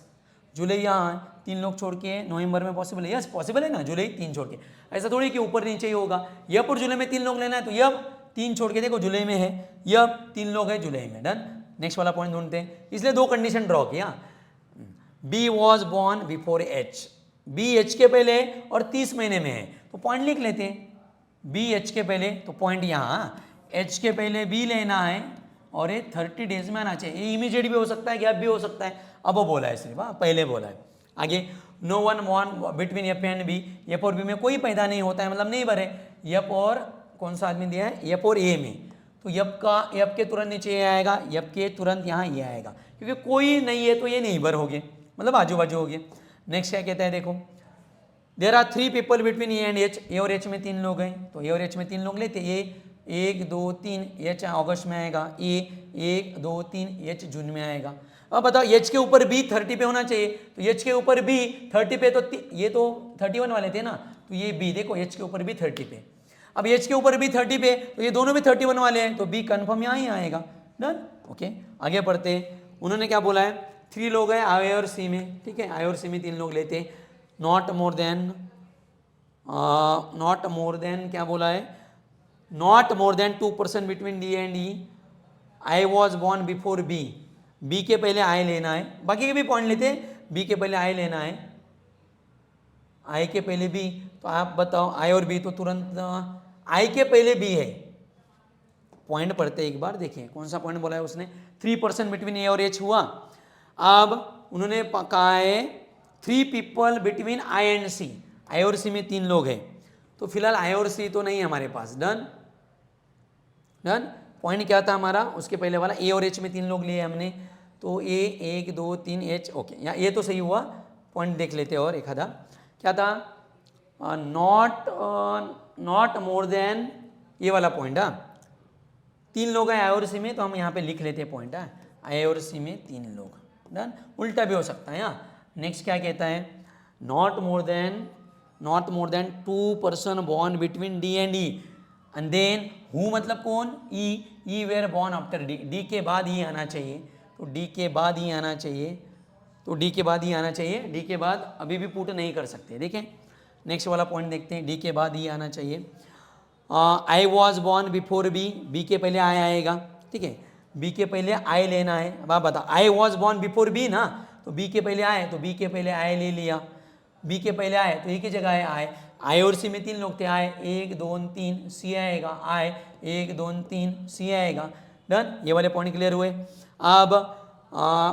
जुलाई यहाँ है, 3 लोग छोड़ के नवंबर में पॉसिबल है, यस पॉसिबल है ना, जुलाई 3 छोड़ के। ऐसा थोड़ी कि ऊपर नीचे ही होगा, एफ और जुलाई में 3 लोग लेना है, तो एफ 3 छोड़ के देखो जुलाई में है, एफ 3 लोग है जुलाई में। डन, नेक्स्ट वाला पॉइंट ढूंढते हैं, इसलिए 2 कंडीशन ड्रॉ किया। B was born before H, B H के पहले और 30 महीने में है, तो पॉइंट लिख लेते हैं, बी एच के पहले, तो पॉइंट यहाँ एच के पहले बी लेना है और ये 30 डेज में आना चाहिए। ये इमीडिएट भी हो सकता है, गैप भी हो सकता है, अब वो बोला है सिर्फ, पहले बोला है। आगे no one born between F and B, F और बी में कोई पैदा नहीं होता है, मतलब नहीं भरे, एफ और कौन सा आदमी दिया है, एफ और ए में, तो एफ के तुरंत नीचे ये आएगा, एफ के तुरंत यहाँ ये आएगा, क्योंकि कोई नहीं है तो ये नहीं भर हो गए, मतलब आजू बाजू हो गए। नेक्स्ट क्या कहता है देखो, there are 3 people between A and H, A और एच में 3 लोग हैं, तो ए और एच में 3 लोग लेते, ए 1 2 3, एच अगस्त में आएगा, ए 1 2 3, एच जून में आएगा। अब बताओ एच के ऊपर बी 30 पे होना चाहिए, तो एच के ऊपर बी 30 पे, तो ये तो 31 वाले थे ना, तो ये बी देखो एच के ऊपर भी 30 पे, अब एच के ऊपर भी 30 पे, तो ये दोनों भी 31 वाले हैं, तो बी कन्फर्म यहाँ ही आएगा। डन, ओके आगे पढ़ते हैं। उन्होंने क्या बोला है, 3 लोग हैं आई और सी में, ठीक है, आई और सी में 3 लोग लेते हैं, नॉट मोर देन क्या बोला है, not more than 2 person between D and E, I was born before B, B के पहले आई लेना है, बाकी के भी पॉइंट लेते हैं, बी के पहले आई लेना है, आई के पहले बी, तो आप बताओ आई और बी, तो तुरंत आई के पहले बी है। पॉइंट पढ़ते एक बार, देखिए कौन सा पॉइंट बोला है उसने, 3 पर्सन बिटवीन ए और एच हुआ। अब उन्होंने कहा है 3 पीपल बिटवीन आई एंड सी, आई और सी में 3 लोग हैं, तो फिलहाल आई और सी तो नहीं है हमारे पास। डन, डन, पॉइंट क्या था हमारा, उसके पहले वाला ए और एच में 3 लोग लिए हमने, तो ए 1 2 3 एच, ओके, या ये तो सही हुआ। पॉइंट देख लेते और एक आधा, क्या था, नॉट मोर देन, ये वाला पॉइंट, 3 लोग हैं आई और सी में, तो हम यहाँ पे लिख लेते हैं पॉइंट, आई और सी में 3 लोग। डन, उल्टा भी हो सकता है यहाँ। नेक्स्ट क्या कहता है, not more than 2 person born between D and E, and then who मतलब कौन, E were born after D, D के बाद ई आना चाहिए, तो डी के बाद ही आना चाहिए, तो डी के बाद ही आना चाहिए, डी के बाद अभी भी पुट नहीं कर सकते। देखें नेक्स्ट वाला पॉइंट देखते हैं, डी के बाद ही आना चाहिए। I was born before B, B के पहले आई आएगा, ठीक है, बी के पहले आई लेना है। अब आप बताओ I was born before B ना, तो बी के पहले आए, तो बी के पहले आई ले लिया, बी के पहले आए तो एक ही जगह है आई, आई और सी में 3 लोग थे, आए 1 2 3 सी आएगा, आए 1 2 3 सी आएगा। डन, ये वाले पॉइंट क्लियर हुए। अब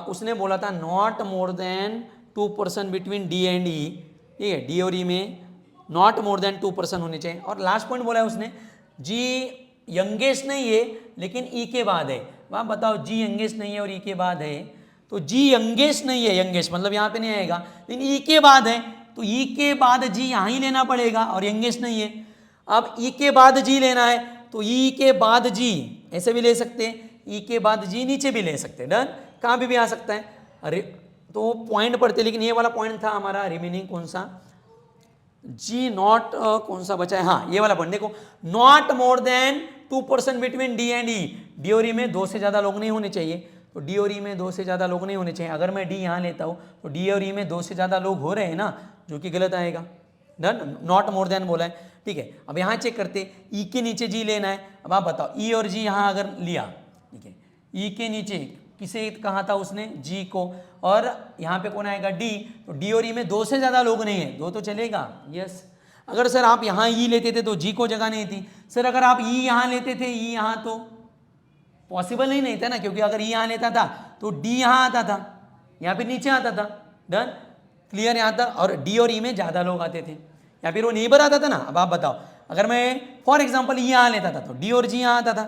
उसने बोला था not more than 2 person between D and E, ठीक है, डी और ई में नॉट मोर देन 2 पर्सन होने चाहिए। और लास्ट पॉइंट बोला है उसने, जी यंगेस्ट नहीं है लेकिन ई के बाद है। वहाँ बताओ जी यंगेस्ट नहीं है और ई के बाद है, तो जी यंगेस्ट नहीं है, यंगेस्ट मतलब यहाँ पे नहीं आएगा, लेकिन ई के बाद है, तो ई के बाद जी यहाँ ही लेना पड़ेगा, और यंगेस्ट नहीं है। अब ई के बाद जी लेना है, तो ई के बाद जी ऐसे भी ले सकते हैं, ई के बाद जी नीचे भी ले सकते हैं। डन, कहाँ भी आ सकता है। अरे तो पॉइंट पढ़ते, लेकिन ये वाला पॉइंट था हमारा रिमेनिंग कौन सा, जी नॉट कौन सा बचा है, हाँ ये वाला पॉइंट देखो, not more than 2 person between D and E, D और ई में 2 से ज़्यादा लोग नहीं होने चाहिए, तो डी और ई में 2 से ज़्यादा लोग नहीं होने चाहिए। अगर मैं डी यहाँ लेता हूँ तो डी और ई में 2 से ज़्यादा लोग हो रहे हैं ना, जो कि गलत आएगा। डन, नॉट मोर देन बोला है, ठीक है। अब यहाँ चेक करते, ई के नीचे जी लेना है। अब आप बताओ ई और जी यहाँ अगर लिया, ठीक है, ई के नीचे किसे कहा था उसने, जी को, और यहाँ पे कौन आएगा डी, तो डी और ई में 2 से ज़्यादा लोग नहीं है, 2 तो चलेगा, यस। अगर सर आप यहाँ ई लेते थे तो जी को जगह नहीं थी, सर अगर आप ई यहाँ लेते थे, ई यहाँ, तो पॉसिबल ही नहीं था ना, क्योंकि अगर ई यहाँ लेता था तो डी यहाँ आता था, यहाँ पे नीचे आता था। डन, क्लियर यहाँ था, और डी और ई में ज़्यादा लोग आते थे, या फिर वो नेबर आता था ना। अब आप बताओ अगर मैं फॉर एग्जाम्पल यहाँ लेता था तो डी और जी यहाँ आता था,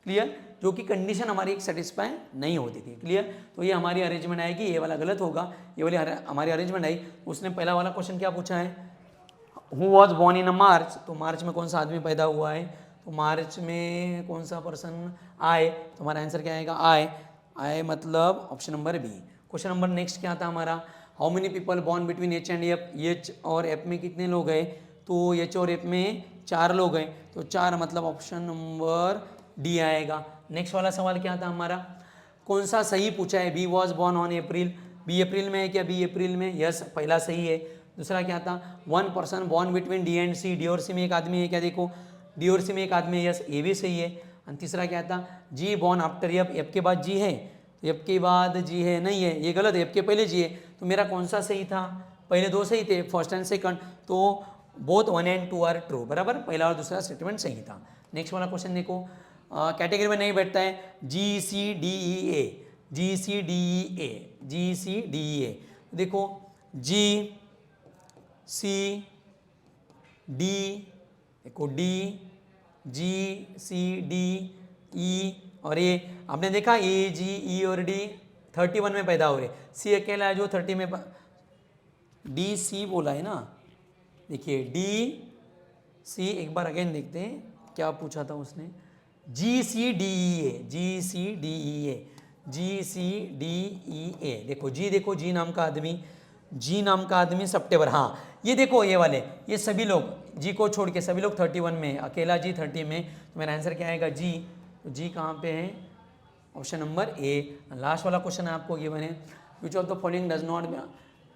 क्लियर, जो कि कंडीशन हमारी एक सेटिस्फाई नहीं होती थी, क्लियर। तो ये हमारी अरेंजमेंट आएगी, ये वाला गलत होगा, ये वाली हमारी अरेंजमेंट आई। उसने पहला वाला क्वेश्चन क्या पूछा है, हु वॉज बॉर्न इन अ मार्च, तो मार्च में कौन सा आदमी पैदा हुआ है, तो मार्च में कौन सा पर्सन आए, तो हमारा आंसर क्या आएगा, आए मतलब option number B. Question number next क्या था हमारा, how many people born between H and F, H और एफ में कितने लोग हैं, तो एच और एफ में 4 लोग हैं, तो 4 मतलब ऑप्शन नंबर डी आएगा। नेक्स्ट वाला सवाल क्या था हमारा, कौन सा सही पूछा है, B was born on April, B April में है क्या, बी अप्रैल में, यस पहला सही है। दूसरा क्या था, one person born between D and C, D और सी में एक आदमी है क्या, देखो डी और सी में एक आदमी है, यस ये भी सही है। और तीसरा क्या था, जी बॉर्न आफ्टर एफ, एफ के बाद जी है, तो एफ के बाद जी है नहीं है, ये गलत है, एफ के पहले जी है, तो मेरा कौन सा सही था, पहले 2 सही थे, फर्स्ट एंड सेकंड, तो बोथ 1 एंड 2 आर ट्रू, बराबर, पहला और दूसरा स्टेटमेंट सही था। नेक्स्ट वाला क्वेश्चन देखो, कैटेगरी में नहीं बैठता है, G C D E A, G C D E A, G C D E A, देखो जी सी डी, देखो D G C D E और ए, आपने देखा ए जी ई और डी 31 में पैदा हो रहे, सी अकेला है जो 30 में, डी सी बोला है ना, देखिए डी सी, एक बार अगेन देखते हैं क्या पूछा था उसने, जी C D E A, G C D E A, G C D E A, देखो जी, देखो जी नाम का आदमी, जी नाम का आदमी सितंबर, हाँ ये देखो ये वाले, ये सभी लोग जी को छोड़ के सभी लोग 31 में, अकेला जी 30 में, तो मेरा आंसर क्या आएगा जी, तो जी कहाँ पे है, ऑप्शन नंबर ए। लास्ट वाला क्वेश्चन आपको गिवन है, which of the following does not,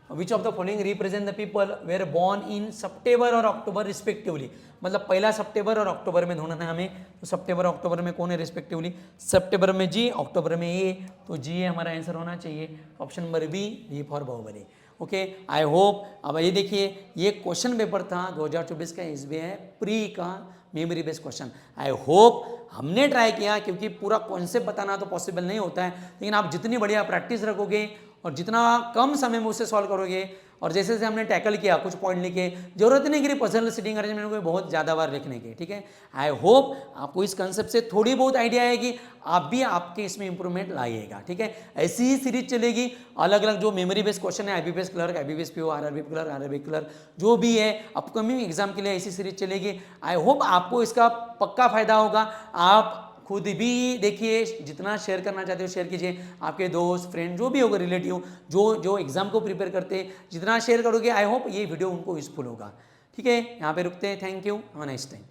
which of the following represent the people were born in September और अक्टूबर रिस्पेक्टिवली, मतलब पहला सितंबर और अक्टूबर में ढूंढना है हमें, तो सितंबर और अक्टूबर में कौन है रिस्पेक्टिवली, सितंबर में जी, अक्टूबर में ए, तो जी हमारा आंसर होना चाहिए, option number B for Baahubali. Okay, I hope, अब ये देखिए ये क्वेश्चन पेपर था 2024 का एसबीआई प्री का memory based question. I hope हमने ट्राई किया, क्योंकि पूरा कॉन्सेप्ट बताना तो पॉसिबल नहीं होता है, लेकिन आप जितनी बढ़िया प्रैक्टिस रखोगे और जितना कम समय में उससे सॉल्व करोगे, और जैसे जैसे हमने टैकल किया कुछ पॉइंट लिखे, जरूरत नहीं कि पजल सीटिंग अरेंजमेंट को बहुत ज़्यादा बार लिखने की, ठीक है। आई होप आपको इस कंसेप्ट से थोड़ी बहुत आइडिया आएगी, आप भी आपके इसमें इंप्रूवमेंट लाइएगा, ठीक है। ऐसी ही सीरीज चलेगी, अलग अलग जो मेमोरी बेस्ड क्वेश्चन है, IBPS clerk, IBPS PO, RRB clerk, RRB clerk जो भी है अपकमिंग एग्जाम के लिए ऐसी सीरीज चलेगी। आई होप आपको इसका पक्का फायदा होगा, आप खुद भी देखिए, जितना शेयर करना चाहते हो शेयर कीजिए, आपके दोस्त फ्रेंड जो भी होगा, रिलेटिव जो एग्जाम को प्रिपेयर करते हैं, जितना शेयर करोगे आई होप ये वीडियो उनको यूजफुल होगा, ठीक है। यहाँ पे रुकते हैं, thank you, have a nice time.